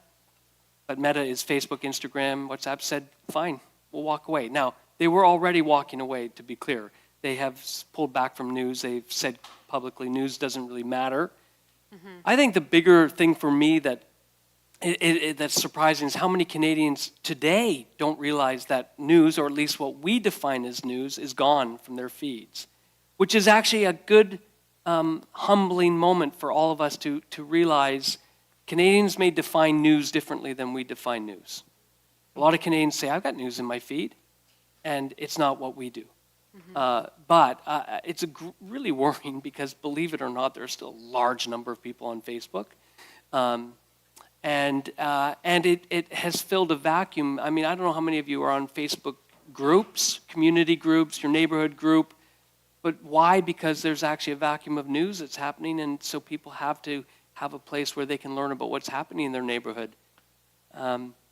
but Meta is Facebook, Instagram, WhatsApp, said, fine, we'll walk away. Now, they were already walking away, to be clear. They have pulled back from news. They've said publicly news doesn't really matter. I think the bigger thing for me that's surprising is how many Canadians today don't realize that news, or at least what we define as news, is gone from their feeds, which is actually a good humbling moment for all of us to realize Canadians may define news differently than we define news. A lot of Canadians say, I've got news in my feed, and it's not what we do. But it's really worrying because, believe it or not, there's still a large number of people on Facebook. And it has filled a vacuum. I mean, I don't know how many of you are on Facebook groups, community groups, your neighborhood group. But why? Because there's actually a vacuum of news that's happening, and so people have to have a place where they can learn about what's happening in their neighborhood.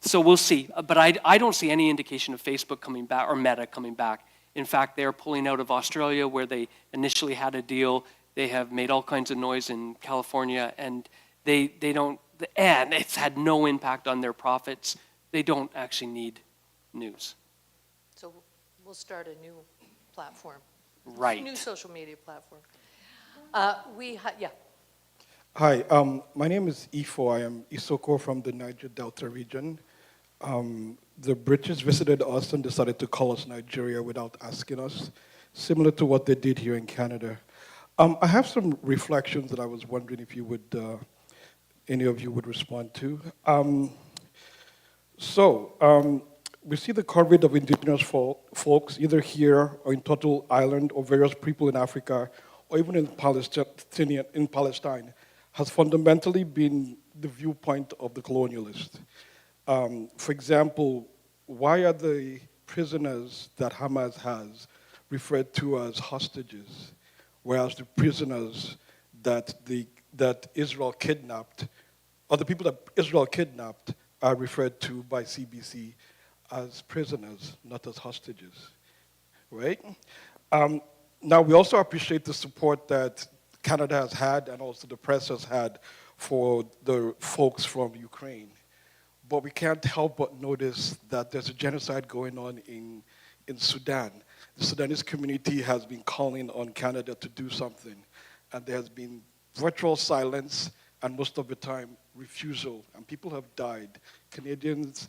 So we'll see. But I don't see any indication of Facebook coming back or Meta coming back. In fact, they're pulling out of Australia, where they initially had a deal. They have made all kinds of noise in California, and they don't, and it's had no impact on their profits. They don't actually need news. So we'll start a new platform. Right. New social media platform. Yeah. Hi, my name is Ifo. I am Isoko from the Niger Delta region. The British visited us and decided to call us Nigeria without asking us, similar to what they did here in Canada. I have some reflections that I was wondering if you would, any of you would respond to. We see the coverage of indigenous folks, either here or in Total Island or various people in Africa, or even in Palestine, has fundamentally been the viewpoint of the colonialist. For example, why are the prisoners that Hamas has referred to as hostages, whereas the prisoners that Israel kidnapped, or the people that Israel kidnapped, are referred to by CBC as prisoners, not as hostages, right? Now, we also appreciate the support that Canada has had and also the press has had for the folks from Ukraine. But we can't help but notice that there's a genocide going on in in Sudan. The Sudanese community has been calling on Canada to do something, and there has been virtual silence and most of the time refusal, and people have died. Canadians,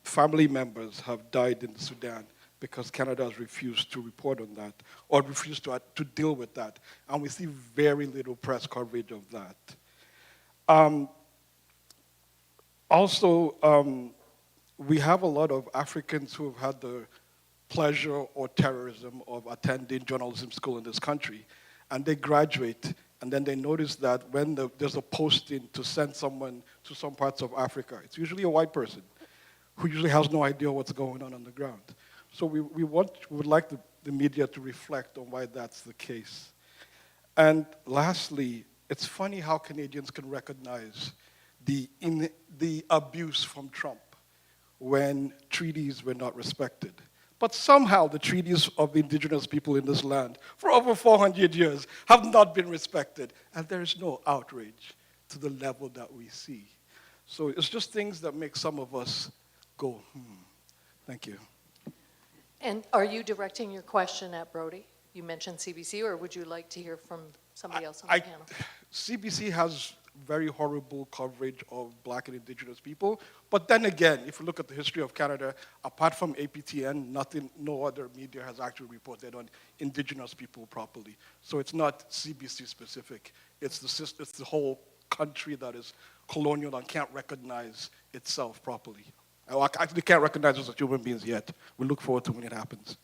family members have died in Sudan because Canada has refused to report on that or refused to deal with that, and we see very little press coverage of that. Also, we have a lot of Africans who have had the pleasure or terrorism of attending journalism school in this country, and they graduate, and then they notice that when there's a posting to send someone to some parts of Africa, it's usually a white person who usually has no idea what's going on the ground. So we would like the media to reflect on why that's the case. And lastly, it's funny how Canadians can recognize the abuse from Trump when treaties were not respected. But somehow the treaties of the indigenous people in this land for over 400 years have not been respected, and there is no outrage to the level that we see. So it's just things that make some of us go, Thank you. And are you directing your question at Brody? You mentioned CBC, or would you like to hear from somebody else on the panel? CBC has very horrible coverage of Black and Indigenous people, but then again, if you look at the history of Canada, apart from APTN, no other media has actually reported on Indigenous people properly. So it's not CBC specific. It's the whole country that is colonial and can't recognize itself properly. I actually can't recognize us as human beings yet. We look forward to when it happens.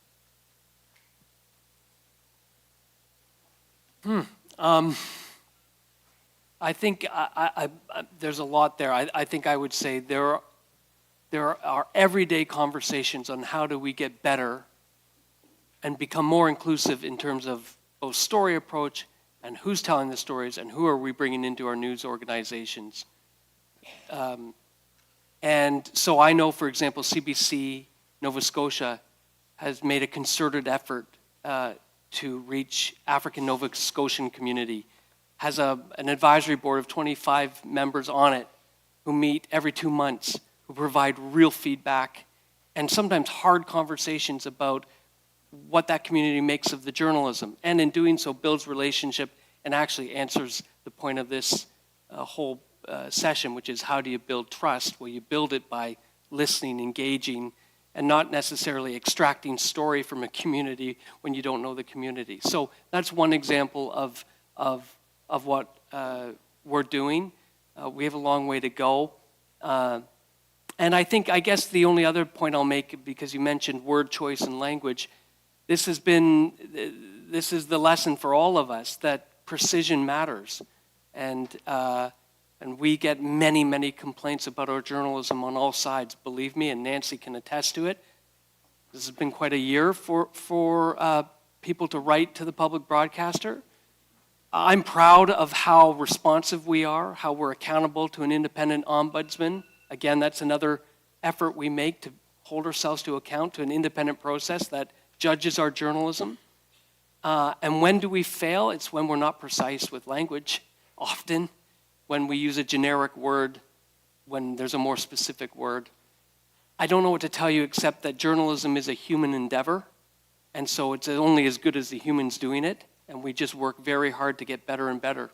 I think there's a lot there. I think I would say there are everyday conversations on how do we get better and become more inclusive in terms of both story approach and who's telling the stories and who are we bringing into our news organizations. And so I know, for example, CBC Nova Scotia has made a concerted effort to reach African Nova Scotian community, has an advisory board of 25 members on it who meet every 2 months, who provide real feedback and sometimes hard conversations about what that community makes of the journalism. And in doing so, builds relationship and actually answers the point of this whole session, which is how do you build trust? Well, you build it by listening, engaging, and not necessarily extracting story from a community when you don't know the community. So that's one example of what we're doing. We have a long way to go. And I guess the only other point I'll make, because you mentioned word choice and language, this is the lesson for all of us, that precision matters. And we get many, many complaints about our journalism on all sides, believe me, and Nancy can attest to it. This has been quite a year for people to write to the public broadcaster. I'm proud of how responsive we are, how we're accountable to an independent ombudsman. Again, that's another effort we make to hold ourselves to account to an independent process that judges our journalism. And when do we fail? It's when we're not precise with language, often, when we use a generic word, when there's a more specific word. I don't know what to tell you except that journalism is a human endeavor, and so it's only as good as the humans doing it, and we just work very hard to get better and better.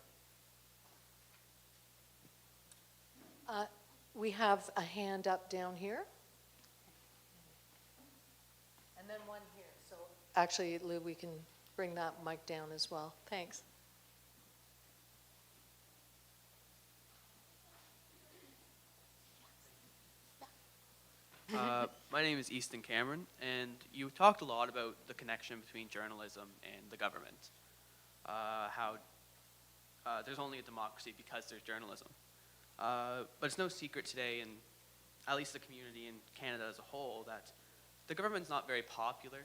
We have a hand up down here. And then one here. So actually, Lou, we can bring that mic down as well. Thanks. My name is Easton Cameron, and you talked a lot about the connection between journalism and the government. How there's only a democracy because there's journalism. But it's no secret today, and at least the community in Canada as a whole, that the government's not very popular.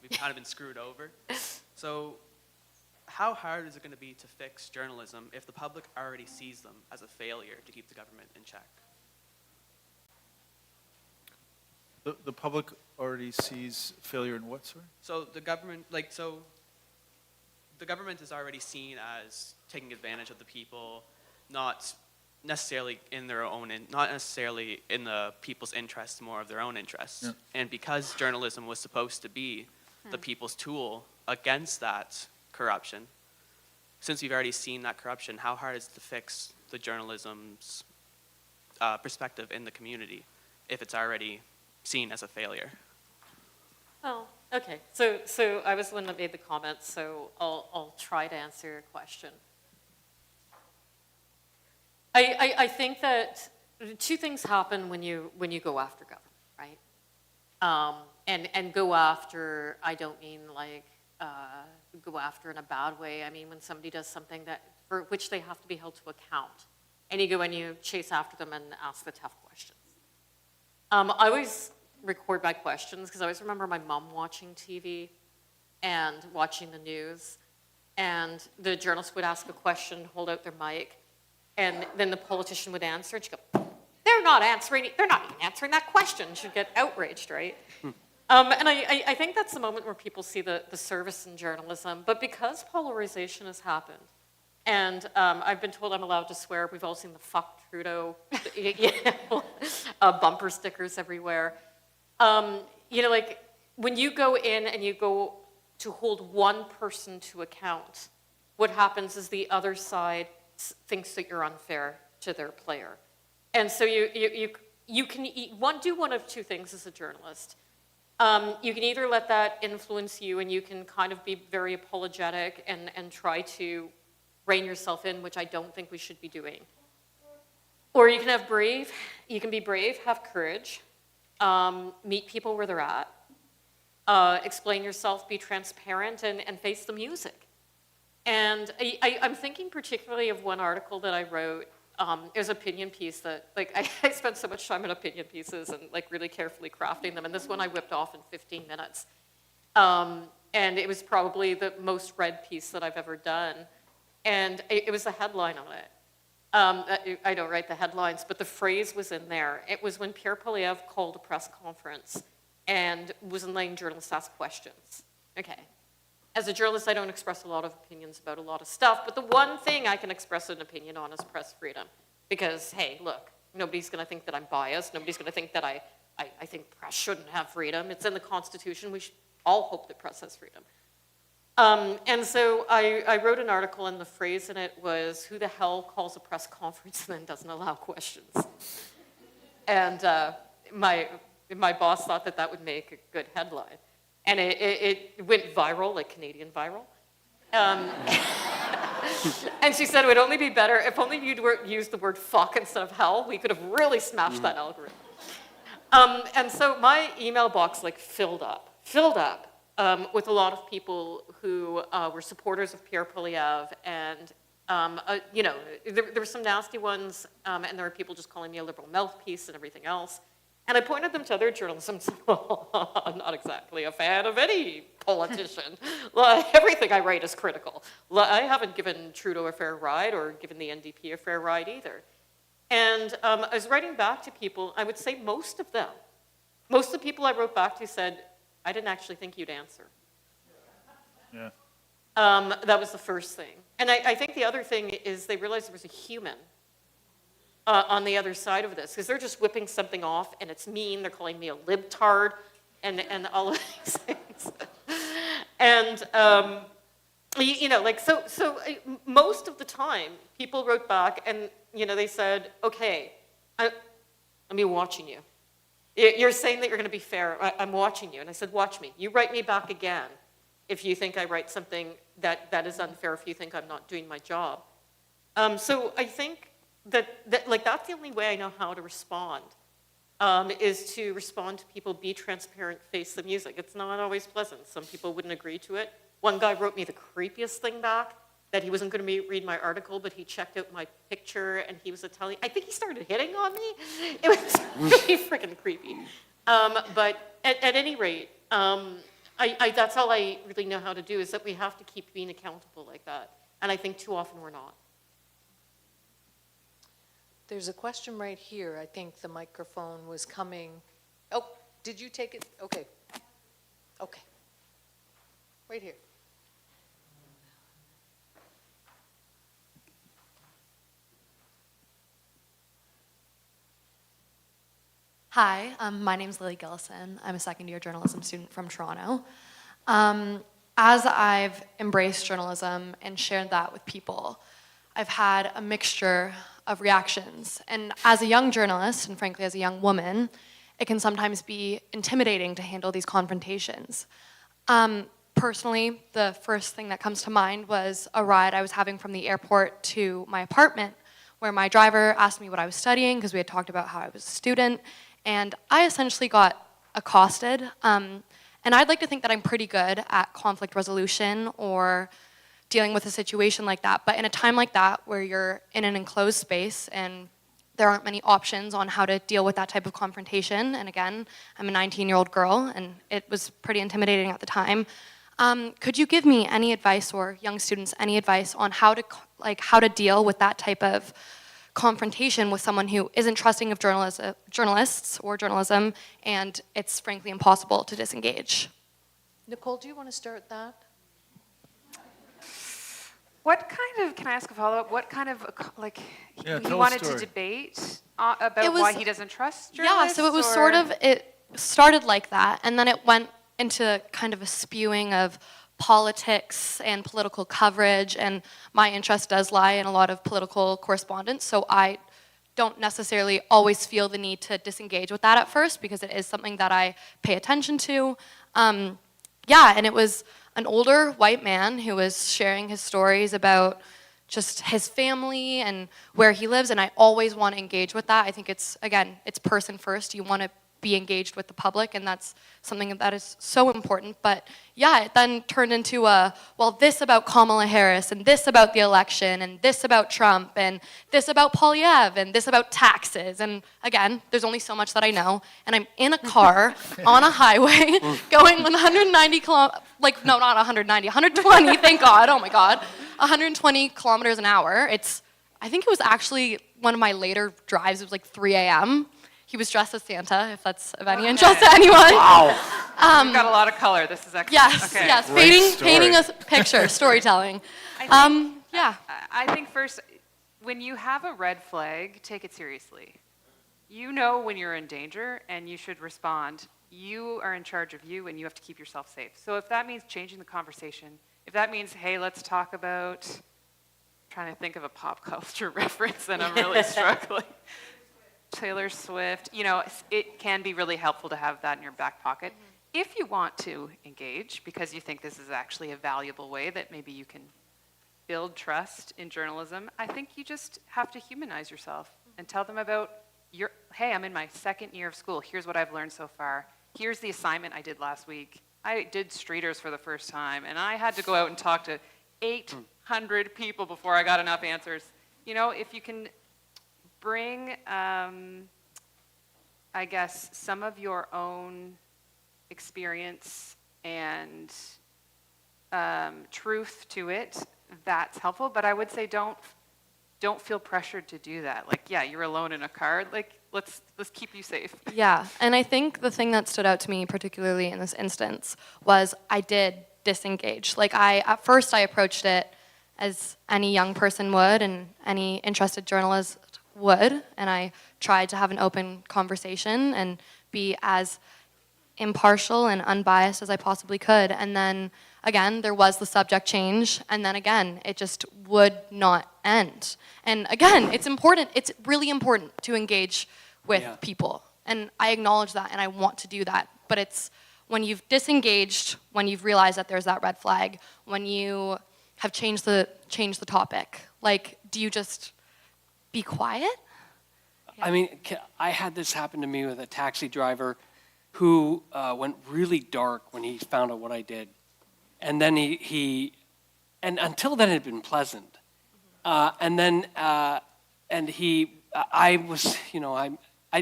We've kind of been screwed over. So how hard is it going to be to fix journalism if the public already sees them as a failure to keep the government in check? The public already sees failure in what, sorry? So the government, the government is already seen as taking advantage of the people, not necessarily in their own, not necessarily in the people's interests, more of their own interests. Yeah. And because journalism was supposed to be the people's tool against that corruption, since we've already seen that corruption, how hard is it to fix the journalism's perspective in the community if it's already seen as a failure? Oh, okay. So I was the one that made the comment, so I'll try to answer your question. I think that two things happen when you go after government, right? And go after, I don't mean like go after in a bad way. I mean when somebody does something that for which they have to be held to account, and you go and you chase after them and ask the tough questions. I always record my questions because I always remember my mom watching TV and watching the news, and the journalist would ask a question, hold out their mic, and then the politician would answer, and she'd go, they're not even answering that question. She'd get outraged, right? And I think that's the moment where people see the service in journalism. But because polarization has happened, and I've been told I'm allowed to swear, we've all seen the fuck Trudeau bumper stickers everywhere. Like when you go in and you go to hold one person to account, what happens is the other side thinks that you're unfair to their player. And so you can do one of two things as a journalist. You can either let that influence you and you can kind of be very apologetic and try to rein yourself in, which I don't think we should be doing. Or you can be brave, have courage, meet people where they're at, explain yourself, be transparent, and face the music. And I'm thinking particularly of one article that I wrote. It was an opinion piece that, like, I spent so much time on opinion pieces and, like, really carefully crafting them. And this one I whipped off in 15 minutes. And it was probably the most read piece that I've ever done. And it was the headline on it. I don't write the headlines, but the phrase was in there. It was when Pierre Poilievre called a press conference and was letting journalists ask questions. Okay. As a journalist, I don't express a lot of opinions about a lot of stuff, but the one thing I can express an opinion on is press freedom. Because, hey, look, nobody's going to think that I'm biased. Nobody's going to think that I think press shouldn't have freedom. It's in the Constitution. We should all hope that press has freedom. And so I wrote an article, and the phrase in it was, who the hell calls a press conference and then doesn't allow questions? And my boss thought that would make a good headline. And it went viral, like Canadian viral. And she said it would only be better if only you'd used the word fuck instead of hell. We could have really smashed that algorithm. And so my email box filled up with a lot of people who were supporters of Pierre Poilievre. And, there were some nasty ones, and there were people just calling me a liberal mouthpiece and everything else. And I pointed them to other journalists and said, well, I'm not exactly a fan of any politician. Everything I write is critical. I haven't given Trudeau a fair ride or given the NDP a fair ride either. And I was writing back to people, I would say most of the people I wrote back to said, I didn't actually think you'd answer. Yeah. That was the first thing. And I think the other thing is they realized there was a human on the other side of this, because they're just whipping something off, and it's mean. They're calling me a libtard, and all of these things. And so most of the time, people wrote back, and they said, "Okay, I'm watching you. You're saying that you're going to be fair. I'm watching you." And I said, "Watch me. You write me back again if you think I write something that is unfair. If you think I'm not doing my job." So I think that's the only way I know how to respond, is to respond to people, be transparent, face the music. It's not always pleasant. Some people wouldn't agree to it. One guy wrote me the creepiest thing back, that he wasn't going to read my article, but he checked out my picture, and he was Italian. I think he started hitting on me. It was really freaking creepy. But at any rate, that's all I really know how to do, is that we have to keep being accountable like that. And I think too often we're not. There's a question right here. I think the microphone was coming. Oh, did you take it? Okay. Okay. Right here. Hi, my name's Lily Gillison. I'm a second-year journalism student from Toronto. As I've embraced journalism and shared that with people, I've had a mixture of reactions. And as a young journalist, and frankly as a young woman, it can sometimes be intimidating to handle these confrontations. Personally, the first thing that comes to mind was a ride I was having from the airport to my apartment, where my driver asked me what I was studying, because we had talked about how I was a student, and I essentially got accosted. And I'd like to think that I'm pretty good at conflict resolution or dealing with a situation like that. But in a time like that, where you're in an enclosed space and there aren't many options on how to deal with that type of confrontation, and again, I'm a 19-year-old girl, and it was pretty intimidating at the time. Could you give me any advice, or young students any advice on how to deal with that type of confrontation with someone who isn't trusting of journalists or journalism, and it's frankly impossible to disengage? Nicole, do you want to start that? What kind of, can I ask a follow-up? What kind of, Yeah, he tell a wanted to story. debate about why he doesn't trust journalists? Yeah, so it was or- sort of, it started like that, and then it went into kind of a spewing of politics and political coverage, and my interest does lie in a lot of political correspondence, so I don't necessarily always feel the need to disengage with that at first, because it is something that I pay attention to. Yeah, and it was an older white man who was sharing his stories about just his family and where he lives, and I always want to engage with that. I think it's, again, it's person first. You want to be engaged with the public, and that's something that is so important. But yeah, it then turned into this about Kamala Harris, and this about the election, and this about Trump, and this about Polyev, and this about taxes. And again, there's only so much that I know, and I'm in a car on a highway going 190 kilometers, no, not 190, 120, thank God, oh my God, 120 kilometers an hour. I think it was actually one of my later drives, it was like 3 a.m. He was dressed as Santa, if that's of any interest to anyone. Wow. You've got a lot of color. This is excellent. Yes, Okay. yes, Great painting story. a picture, storytelling. Yeah. I think first, when you have a red flag, take it seriously. You know when you're in danger, and you should respond. You are in charge of you, and you have to keep yourself safe. So if that means changing the conversation, if that means, hey, let's talk about, I'm trying to think of a pop culture reference, and I'm really struggling. Taylor Swift, it can be really helpful to have that in your back pocket. If you want to engage, because you think this is actually a valuable way that maybe you can build trust in journalism, I think you just have to humanize yourself and tell them about hey, I'm in my second year of school. Here's what I've learned so far. Here's the assignment I did last week. I did Streeters for the first time, and I had to go out and talk to 800 people before I got enough answers. If you can bring, I guess, some of your own experience and truth to it, that's helpful. But I would say don't feel pressured to do that. You're alone in a car. Let's keep you safe. Yeah, and I think the thing that stood out to me, particularly in this instance, was I did disengage. At first I approached it as any young person would, and any interested journalist would, and I tried to have an open conversation and be as impartial and unbiased as I possibly could. And then again, there was the subject change, and then again, it just would not end. And again, it's really important to engage with people, and I acknowledge that, and I want to do that. But it's when you've disengaged, when you've realized that there's that red flag, when you have changed the topic, do you just be quiet? I mean, I had this happen to me with a taxi driver who went really dark when he found out what I did. And then and until then it had been pleasant.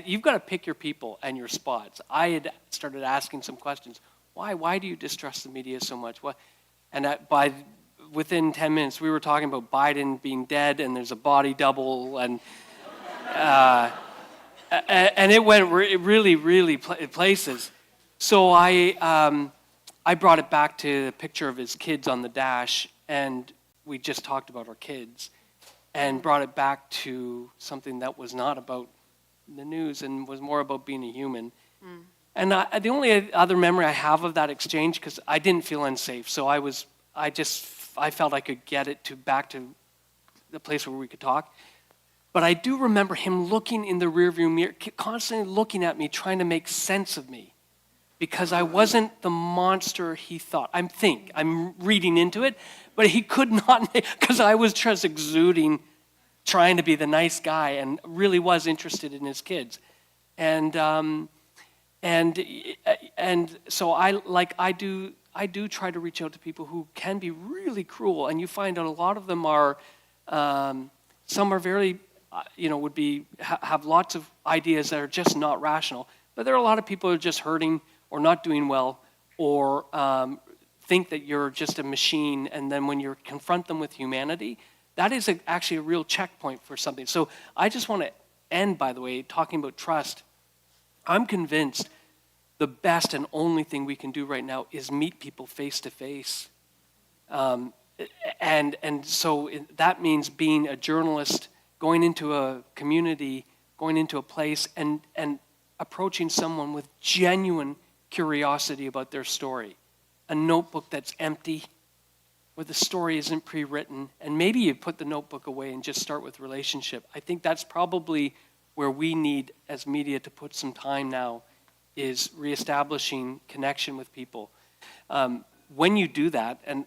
You've got to pick your people and your spots. I had started asking some questions. Why do you distrust the media so much? Within 10 minutes, we were talking about Biden being dead, and there's a body double, and it went really places. So I brought it back to the picture of his kids on the dash, and we just talked about our kids, and brought it back to something that was not about the news and was more about being a human. And the only other memory I have of that exchange, because I didn't feel unsafe, so I felt I could get it back to the place where we could talk. But I do remember him looking in the rearview mirror, constantly looking at me, trying to make sense of me, because I wasn't the monster he thought. I'm reading into it, but he could not, because I was just exuding, trying to be the nice guy, and really was interested in his kids. And so I do try to reach out to people who can be really cruel, and you find out a lot of them are, some are very, have lots of ideas that are just not rational. But there are a lot of people who are just hurting or not doing well, or think that you're just a machine, and then when you confront them with humanity, that is actually a real checkpoint for something. So I just want to end, by the way, talking about trust. I'm convinced the best and only thing we can do right now is meet people face to face. And so that means being a journalist, going into a community, going into a place, and approaching someone with genuine curiosity about their story. A notebook that's empty, where the story isn't pre-written, and maybe you put the notebook away and just start with relationship. I think that's probably where we need, as media, to put some time now, is reestablishing connection with people. When you do that, and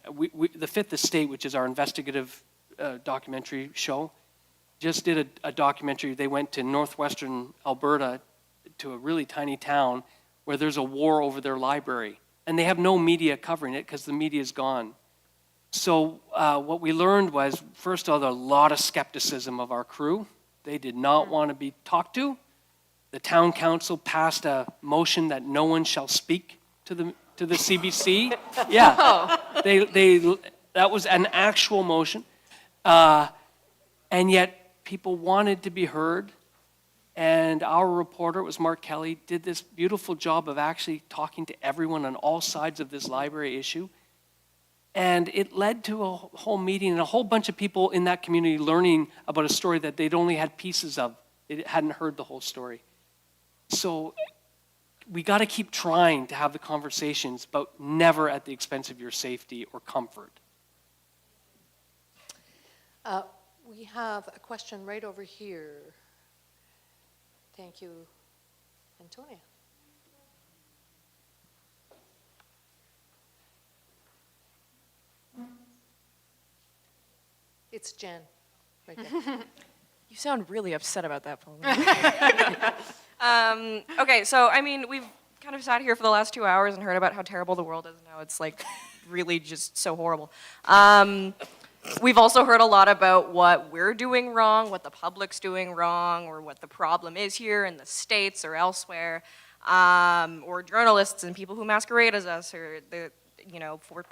the Fifth Estate, which is our investigative documentary show, just did a documentary. They went to northwestern Alberta, to a really tiny town, where there's a war over their library. And they have no media covering it because the media is gone. So what we learned was, first of all, a lot of skepticism of our crew. They did not want to be talked to. The town council passed a motion that no one shall speak to the CBC. Yeah, that was an actual motion. And yet people wanted to be heard. And our reporter, it was Mark Kelly, did this beautiful job of actually talking to everyone on all sides of this library issue. And it led to a whole meeting and a whole bunch of people in that community learning about a story that they'd only had pieces of. They hadn't heard the whole story. So we got to keep trying to have the conversations, but never at the expense of your safety or comfort. We have a question right over here. Thank you, Antonia. It's Jen, right there. You sound really upset about that, Pauline. Okay, so I mean, we've kind of sat here for the last 2 hours and heard about how terrible the world is now. It's like really just so horrible. We've also heard a lot about what we're doing wrong, what the public's doing wrong, or what the problem is here in the States or elsewhere, or journalists and people who masquerade as us, or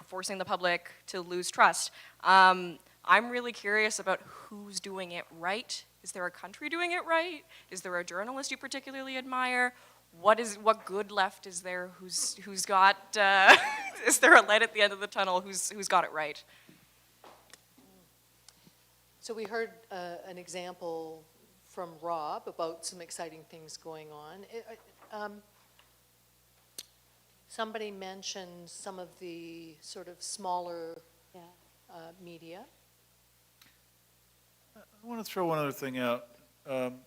forcing the public to lose trust. I'm really curious about who's doing it right. Is there a country doing it right? Is there a journalist you particularly admire? What good left is there? Who's got? Is there a light at the end of the tunnel? Who's got it right? So we heard an example from Rob about some exciting things going on. Somebody mentioned some of the sort of smaller media. I want to throw one other thing out, and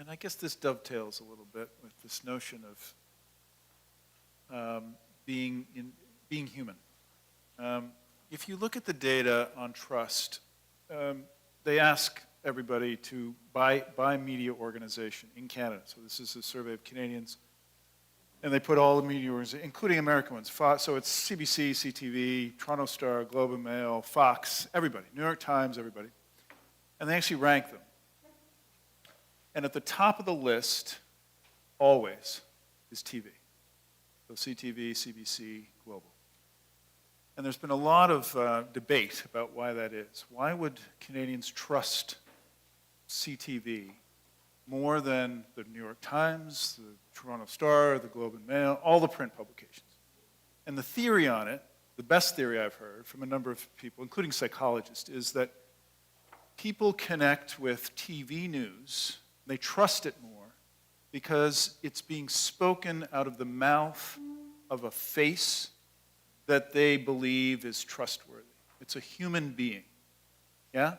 I guess this dovetails a little bit with this notion of being human. If you look at the data on trust, they ask everybody to buy media organization in Canada. So this is a survey of Canadians. And they put all the media organizations, including American ones. So it's CBC, CTV, Toronto Star, Globe and Mail, Fox, everybody, New York Times, everybody. And they actually rank them. And at the top of the list, always, is TV. So CTV, CBC, Global. And there's been a lot of debate about why that is. Why would Canadians trust CTV more than the New York Times, the Toronto Star, the Globe and Mail, all the print publications? And the theory on it, the best theory I've heard from a number of people, including psychologists, is that people connect with TV news They trust it more because it's being spoken out of the mouth of a face that they believe is trustworthy. It's a human being, yeah?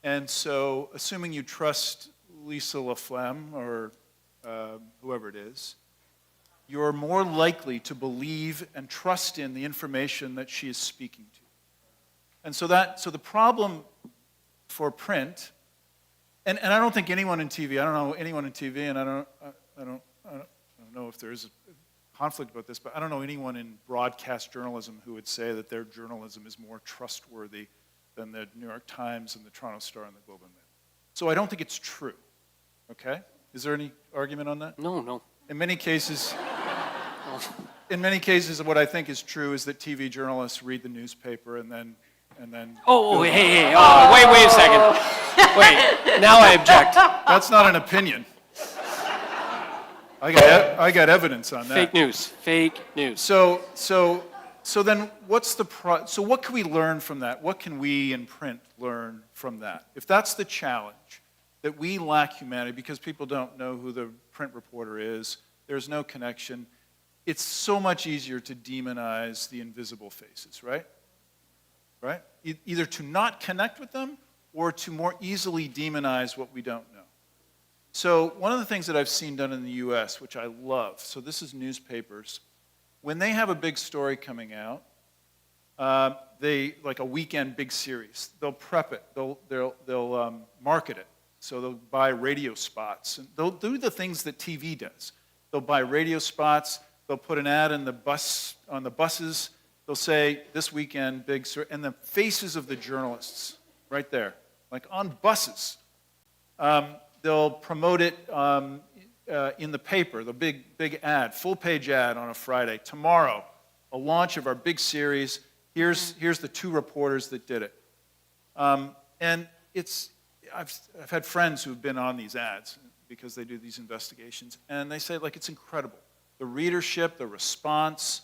And so, assuming you trust Lisa LaFlamme or whoever it is, you're more likely to believe and trust in the information that she is speaking to. And so the problem for print, and I don't think anyone in TV, I don't know anyone in TV, and I don't know if there is a conflict about this, but I don't know anyone in broadcast journalism who would say that their journalism is more trustworthy than the New York Times and the Toronto Star and the Globe and Mail. So I don't think it's true, okay? Is there any argument on that? No. In many cases, what I think is true is that TV journalists read the newspaper and then. Hey, wait a second. Wait, now I object. That's not an opinion. I got evidence on that. Fake news. So then, so what can we learn from that? What can we in print learn from that? If that's the challenge, that we lack humanity because people don't know who the print reporter is, there's no connection, it's so much easier to demonize the invisible faces, right? Right? Either to not connect with them or to more easily demonize what we don't know. So one of the things that I've seen done in the US, which I love, so this is newspapers, when they have a big story coming out, they, like a weekend big series, they'll prep it, they'll market it. So they'll buy radio spots, and they'll do the things that TV does. They'll buy radio spots, they'll put an ad in on the buses, they'll say, this weekend, big story, and the faces of the journalists, right there, like on buses. They'll promote it in the paper, the big ad, full-page ad on a Friday. Tomorrow, a launch of our big series. Here's the 2 reporters that did it. And I've had friends who've been on these ads because they do these investigations, and they say, like, it's incredible. The readership, the response,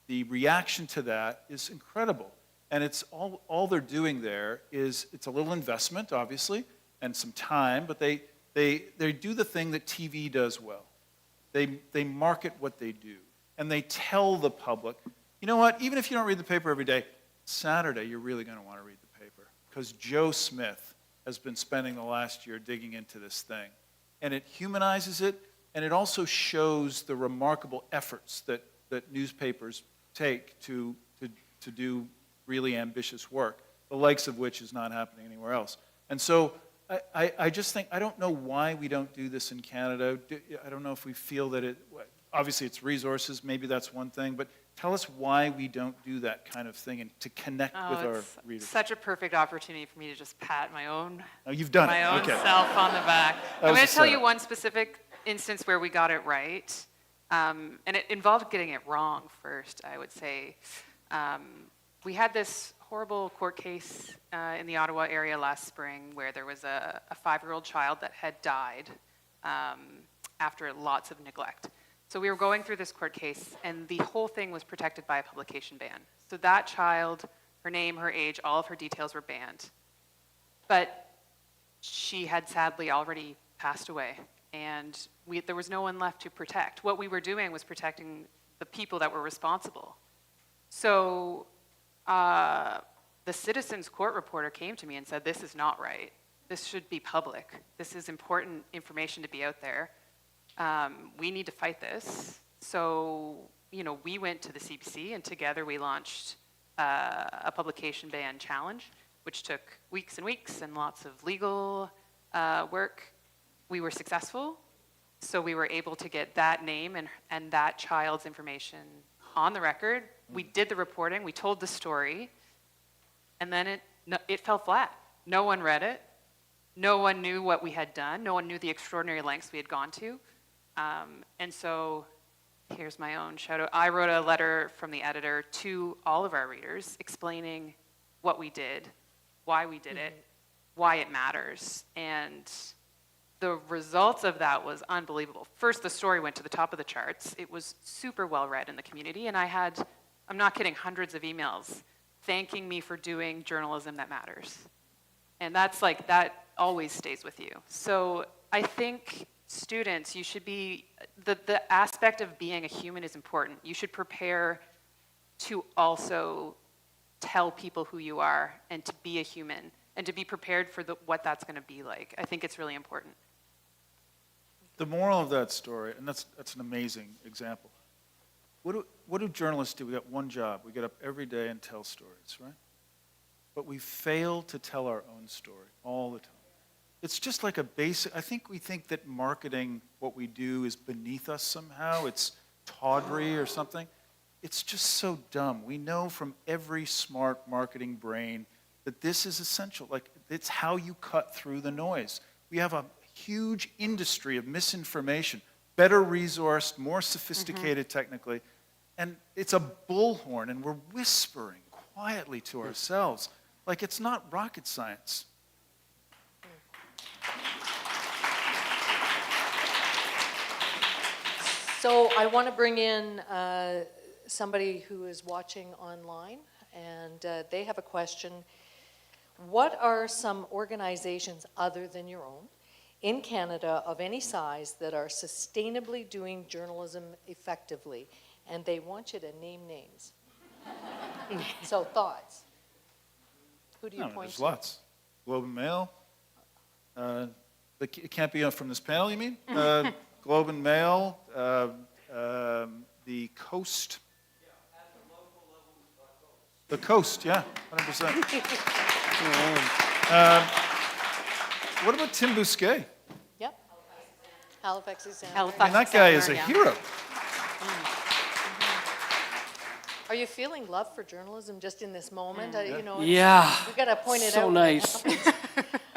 the reaction to that is incredible. And it's all they're doing there is, it's a little investment, obviously, and some time, but they do the thing that TV does well. They market what they do, and they tell the public, you know what, even if you don't read the paper every day, Saturday you're really going to want to read the paper, because Joe Smith has been spending the last year digging into this thing. And it humanizes it, and it also shows the remarkable efforts that newspapers take to do really ambitious work, the likes of which is not happening anywhere else. And so I just think, I don't know why we don't do this in Canada. I don't know if we feel that obviously it's resources, maybe that's one thing, but tell us why we don't do that kind of thing and to connect with our readers. Such a perfect opportunity for me to just pat my own, you've done my it. own Okay. self on the back. That I'm was going a to tell you setup. one specific instance where we got it right, and it involved getting it wrong first, I would say. We had this horrible court case in the Ottawa area last spring where there was a 5-year-old child that had died after lots of neglect. So we were going through this court case, and the whole thing was protected by a publication ban. So that child, her name, her age, all of her details were banned. But she had sadly already passed away, and there was no one left to protect. What we were doing was protecting the people that were responsible. So the Citizens Court reporter came to me and said, this is not right. This should be public. This is important information to be out there. We need to fight this. So, we went to the CBC, and together we launched a publication ban challenge, which took weeks and weeks and lots of legal work. We were successful, so we were able to get that name and that child's information on the record. We did the reporting, we told the story, and then it fell flat. No one read it. No one knew what we had done. No one knew the extraordinary lengths we had gone to. And so here's my own shout out. I wrote a letter from the editor to all of our readers explaining what we did, why we did it, why it matters. And the results of that was unbelievable. First, the story went to the top of the charts. It was super well read in the community, and I had, I'm not kidding, hundreds of emails thanking me for doing journalism that matters. And that's like, that always stays with you. So I think students, you should be, the aspect of being a human is important. You should prepare to also tell people who you are and to be a human and to be prepared for what that's going to be like. I think it's really important. The moral of that story, and that's an amazing example. What do journalists do? We got one job. We get up every day and tell stories, right? But we fail to tell our own story all the time. It's just like a basic, I think we think that marketing, what we do, is beneath us somehow. It's tawdry or something. It's just so dumb. We know from every smart marketing brain that this is essential. Like, it's how you cut through the noise. We have a huge industry of misinformation, better resourced, more sophisticated technically, and it's a bullhorn, and we're whispering quietly to ourselves. Like, it's not rocket science. So I want to bring in somebody who is watching online, and they have a question. What are some organizations other than your own in Canada of any size that are sustainably doing journalism effectively? And they want you to name names. So thoughts? Who do you point There's to? lots. Globe and Mail. It can't be from this panel, you mean? Globe and Mail, the Coast. The Coast, yeah, 100%. What about Tim Bousquet? Yep. Halifax Examiner. Halifax I mean, that guy is a Examiner, yeah. hero. Are you feeling love for journalism just in this moment? You know, Yeah. we got to point it out. So when it nice. happens.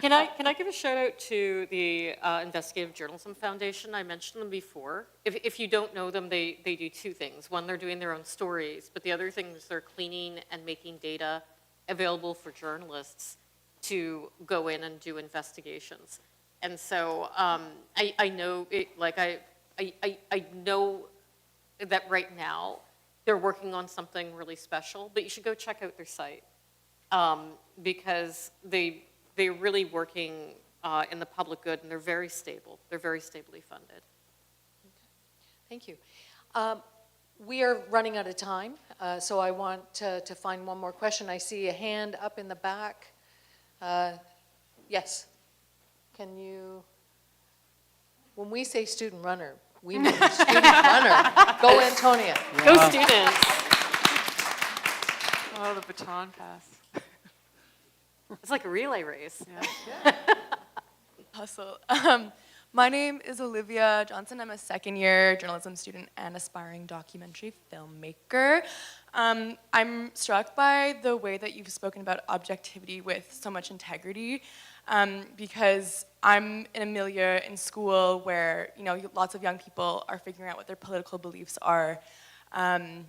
Can I give a shout out to the Investigative Journalism Foundation? I mentioned them before. If you don't know them, they do two things. One, they're doing their own stories, but the other thing is they're cleaning and making data available for journalists to go in and do investigations. And so I know it, like I know that right now they're working on something really special, but you should go check out their site because they're really working in the public good, and they're very stable. They're very stably funded. Thank you. We are running out of time, so I want to find one more question. I see a hand up in the back. Yes. Can you, when we say student runner, we mean student runner. Go, Antonia. Go students. Oh, the baton pass. It's like a relay race. Hustle. My name is Olivia Johnson. I'm a second-year journalism student and aspiring documentary filmmaker. I'm struck by the way that you've spoken about objectivity with so much integrity, because I'm in a milieu in school where, you know, lots of young people are figuring out what their political beliefs are. And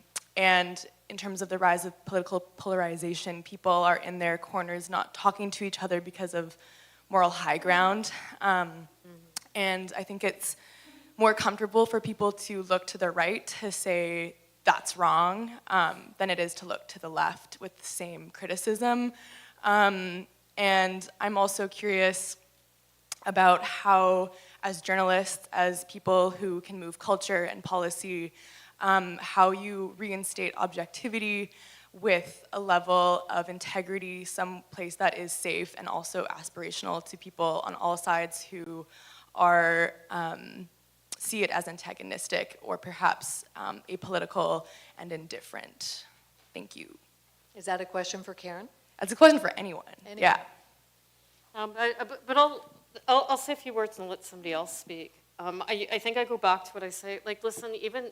in terms of the rise of political polarization, people are in their corners not talking to each other because of moral high ground. And I think it's more comfortable for people to look to the right to say that's wrong than it is to look to the left with the same criticism. And I'm also curious about how, as journalists, as people who can move culture and policy, how you reinstate objectivity with a level of integrity, some place that is safe and also aspirational to people on all sides who are see it as antagonistic or perhaps apolitical and indifferent. Thank you. Is that a question for Karen? That's a question for anyone. Anyone. Yeah. But I'll say a few words and let somebody else speak. I think I go back to what I say. Like, listen, even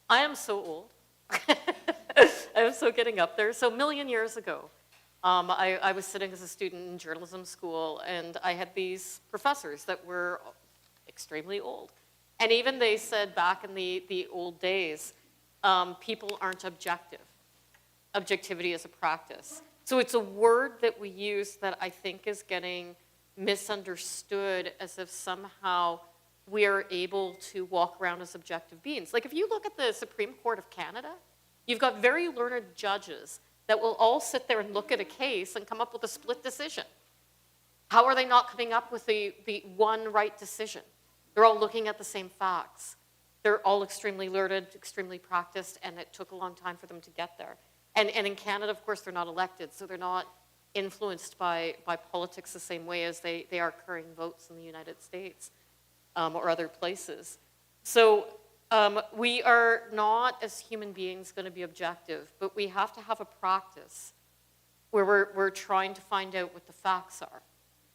I am so old. I am so getting up there. So a million years ago, I was sitting as a student in journalism school, and I had these professors that were extremely old. And even they said back in the old days, people aren't objective. Objectivity is a practice. So it's a word that we use that I think is getting misunderstood, as if somehow we are able to walk around as objective beings. Like, if you look at the Supreme Court of Canada, you've got very learned judges that will all sit there and look at a case and come up with a split decision. How are they not coming up with the one right decision? They're all looking at the same facts. They're all extremely learned, extremely practiced, and it took a long time for them to get there. And in Canada, of course, they're not elected, so they're not influenced by politics the same way as they are carrying votes in the United States or other places. So we are not, as human beings, going to be objective, but we have to have a practice where we're trying to find out what the facts are.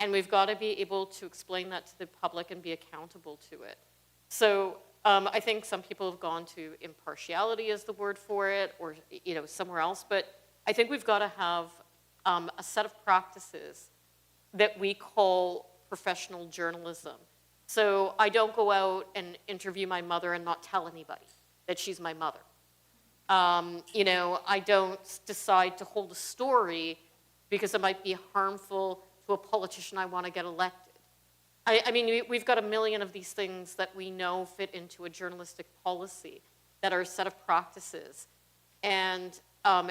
And we've got to be able to explain that to the public and be accountable to it. So I think some people have gone to impartiality as the word for it, or somewhere else, but I think we've got to have a set of practices that we call professional journalism. So I don't go out and interview my mother and not tell anybody that she's my mother. I don't decide to hold a story because it might be harmful to a politician I want to get elected. I mean, we've got a million of these things that we know fit into a journalistic policy that are a set of practices. And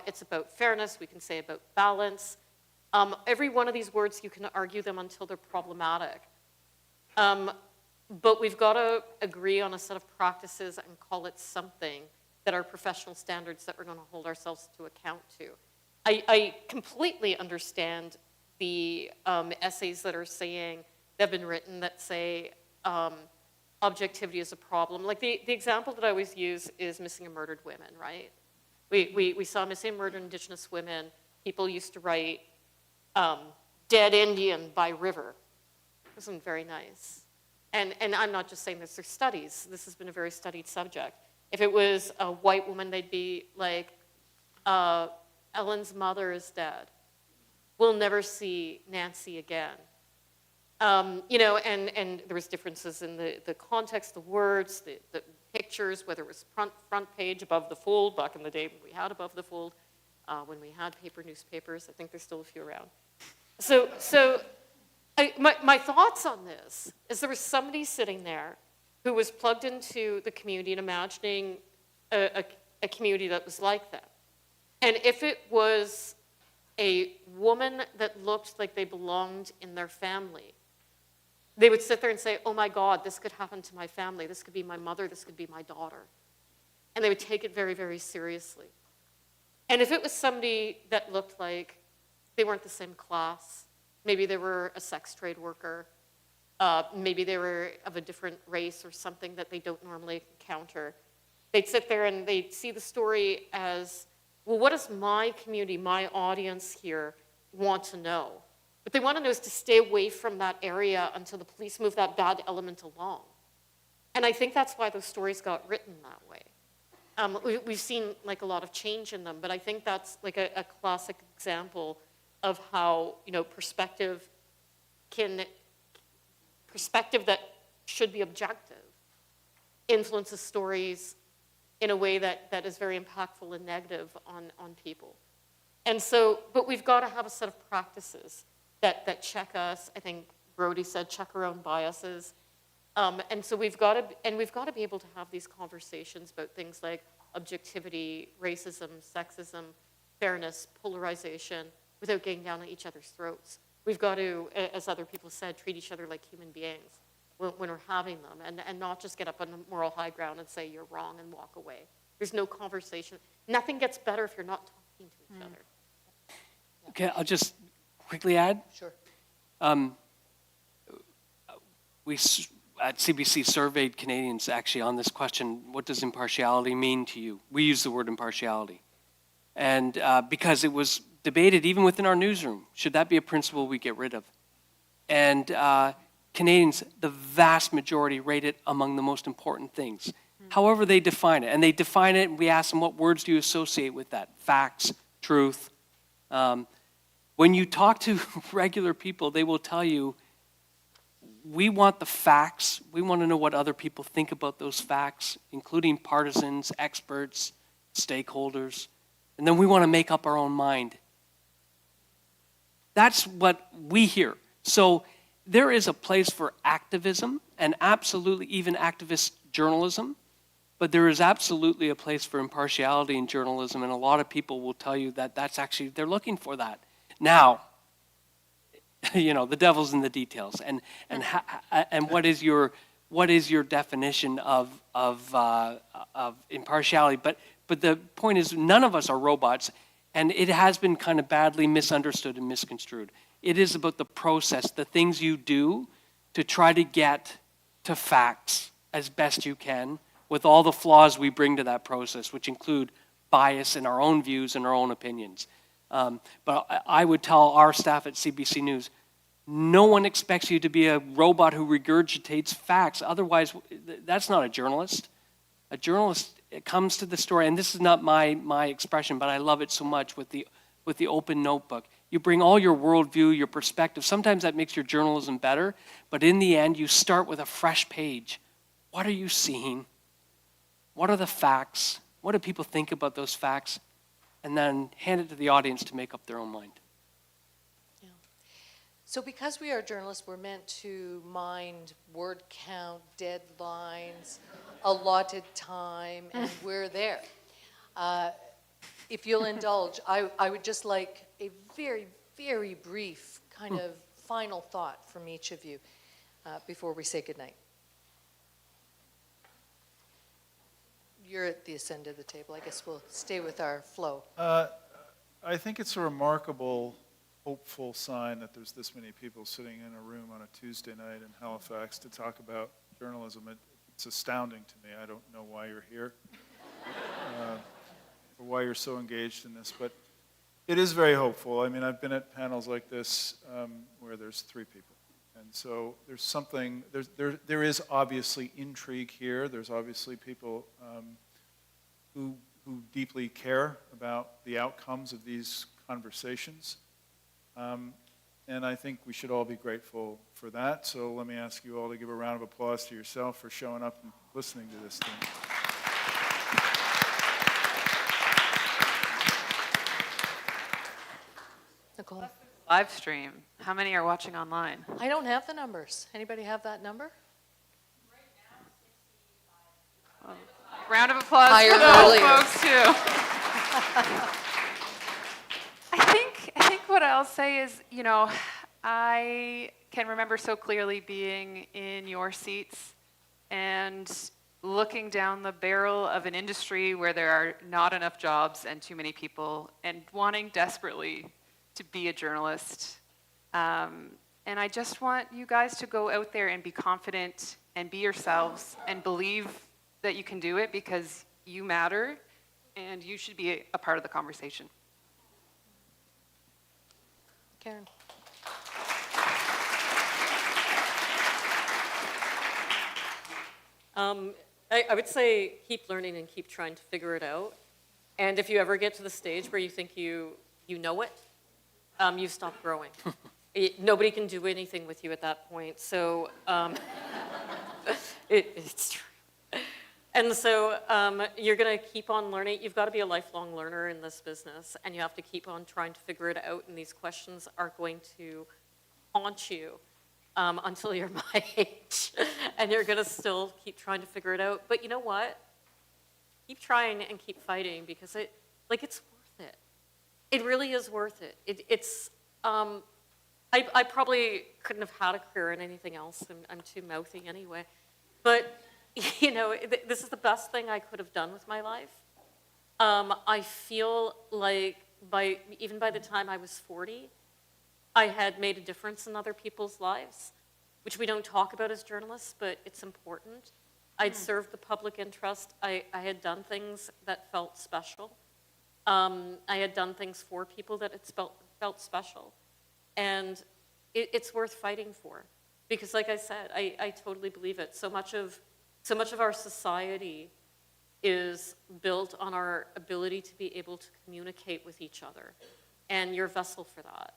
it's about fairness, we can say about balance. Every one of these words, you can argue them until they're problematic. But we've got to agree on a set of practices and call it something that are professional standards that we're going to hold ourselves to account to. I completely understand the essays that are saying, that have been written that say objectivity is a problem. Like the example that I always use is missing and murdered women, right? We saw missing and murdered Indigenous women. People used to write dead Indian by river. It wasn't very nice. And I'm not just saying this, there's studies. This has been a very studied subject. If it was a white woman, they'd be like, Ellen's mother is dead. We'll never see Nancy again. And there was differences in the context, the words, the pictures, whether it was front page, above the fold, back in the day when we had above the fold, when we had paper newspapers. I think there's still a few around. So my thoughts on this is there was somebody sitting there who was plugged into the community and imagining a community that was like that. And if it was a woman that looked like they belonged in their family, they would sit there and say, oh my God, this could happen to my family. This could be my mother. This could be my daughter. And they would take it very, very seriously. And if it was somebody that looked like they weren't the same class, maybe they were a sex trade worker, maybe they were of a different race or something that they don't normally encounter, they'd sit there and they'd see the story as, well, what does my community, my audience here want to know? What they want to know is to stay away from that area until the police move that bad element along. And I think that's why those stories got written that way. We've seen like a lot of change in them, but I think that's like a classic example of how, perspective that should be objective influences stories in a way that is very impactful and negative on people. And so, but we've got to have a set of practices that check us. I think Brody said check our own biases. And so we've got to be able to have these conversations about things like objectivity, racism, sexism, fairness, polarization, without getting down at each other's throats. We've got to, as other people said, treat each other like human beings when we're having them, and not just get up on the moral high ground and say you're wrong and walk away. There's no conversation. Nothing gets better if you're not talking to each other. Okay, I'll just quickly add. Sure. We at CBC surveyed Canadians actually on this question, what does impartiality mean to you? We use the word impartiality. And because it was debated even within our newsroom, should that be a principle we get rid of? And Canadians, the vast majority rate it among the most important things. However they define it. And they define it, and we ask them, what words do you associate with that? Facts, truth. When you talk to regular people, they will tell you, we want the facts. We want to know what other people think about those facts, including partisans, experts, stakeholders. And then we want to make up our own mind. That's what we hear. So there is a place for activism, and absolutely even activist journalism, but there is absolutely a place for impartiality in journalism, and a lot of people will tell you that that's actually, they're looking for that. Now, the devil's in the details. And what is your definition of impartiality? But the point is, none of us are robots, and it has been kind of badly misunderstood and misconstrued. It is about the process, the things you do to try to get to facts as best you can, with all the flaws we bring to that process, which include bias in our own views and our own opinions. But I would tell our staff at CBC News, no one expects you to be a robot who regurgitates facts. Otherwise, that's not a journalist. A journalist comes to the story, and this is not my expression, but I love it so much with the open notebook. You bring all your worldview, your perspective. Sometimes that makes your journalism better, but in the end, you start with a fresh page. What are you seeing? What are the facts? What do people think about those facts? And then hand it to the audience to make up their own mind. Yeah. So because we are journalists, we're meant to mind word count, deadlines, allotted time, and we're there. If you'll indulge, I would just like a very, very brief kind of final thought from each of you before we say goodnight. You're at this end of the table. I guess we'll stay with our flow. I think it's a remarkable, hopeful sign that there's this many people sitting in a room on a Tuesday night in Halifax to talk about journalism. It's astounding to me. I don't know why you're here or why you're so engaged in this, but it is very hopeful. I mean, I've been at panels like this where there's 3 people. And so there's something, there is obviously intrigue here. There's obviously people who deeply care about the outcomes of these conversations. And I think we should all be grateful for that. So let me ask you all to give a round of applause to yourself for showing up and listening to this thing. Nicole? Live stream. How many are watching online? I don't have the numbers. Anybody have that number? Round of applause Higher for those earlier. folks too. I think what I'll say is, I can remember so clearly being in your seats and looking down the barrel of an industry where there are not enough jobs and too many people, and wanting desperately to be a journalist. And I just want you guys to go out there and be confident and be yourselves and believe that you can do it, because you matter and you should be a part of the conversation. Karen? I would say keep learning and keep trying to figure it out. And if you ever get to the stage where you think you know it, you stop growing. Nobody can do anything with you at that point. So it's true. And so you're going to keep on learning. You've got to be a lifelong learner in this business, and you have to keep on trying to figure it out, and these questions are going to haunt you until you're my age, and you're going to still keep trying to figure it out. But you know what? Keep trying and keep fighting, because it's worth it. It really is worth it. I probably couldn't have had a career in anything else. I'm too mouthy anyway. But, this is the best thing I could have done with my life. I feel like even by the time I was 40, I had made a difference in other people's lives, which we don't talk about as journalists, but it's important. I'd served the public interest. I had done things that felt special. I had done things for people that felt special. And it's worth fighting for. Because like I said, I totally believe it. So much of our society is built on our ability to be able to communicate with each other. And you're a vessel for that.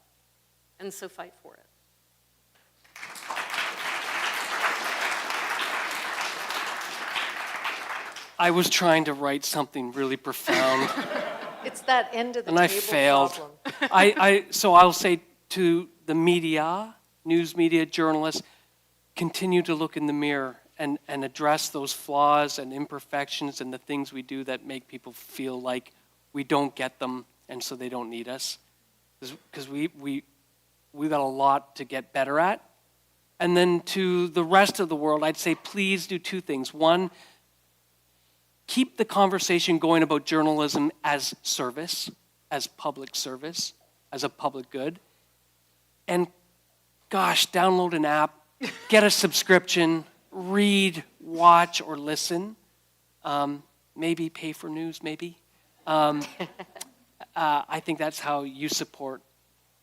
And so fight for it. I was trying to write something really profound. It's that end of the And table I failed. problem. So I'll say to the media, news media, journalists, continue to look in the mirror and address those flaws and imperfections and the things we do that make people feel like we don't get them and so they don't need us. Because we've got a lot to get better at. And then to the rest of the world, I'd say please do two things. One, keep the conversation going about journalism as service, as public service, as a public good. And gosh, download an app, get a subscription, read, watch, or listen. Maybe pay for news, maybe. I think that's how you support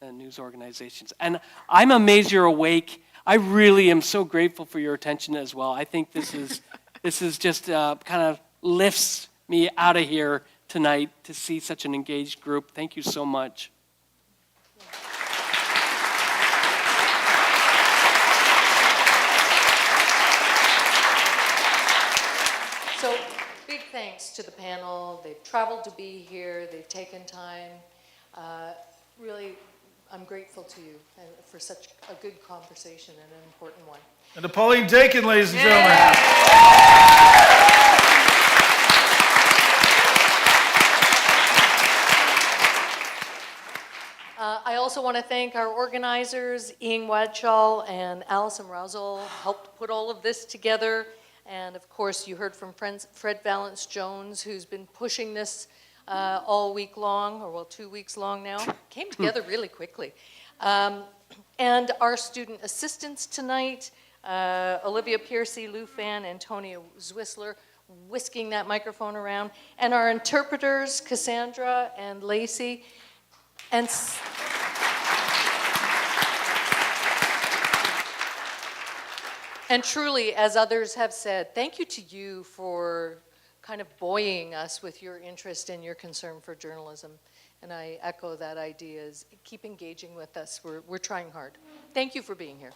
news organizations. And I'm amazed you're awake. I really am so grateful for your attention as well. I think this is just kind of lifts me out of here tonight to see such an engaged group. Thank you so much. So big thanks to the panel. They've traveled to be here. They've taken time. Really, I'm grateful to you for such a good conversation and an important one. And to Pauline Dakin, ladies and gentlemen. I also want to thank our organizers, Ian Wadshaw and Alison Rousel, helped put all of this together. And of course, you heard from Fred Valance-Jones, who's been pushing this all week long, or well, 2 weeks long now. Came together really quickly. And our student assistants tonight, Olivia Piercy, Lou Fan, Antonia Zwisler, whisking that microphone around. And our interpreters, Cassandra and Lacey. And truly, as others have said, thank you to you for kind of buoying us with your interest and your concern for journalism. And I echo that idea, is keep engaging with us. We're trying hard. Thank you for being here.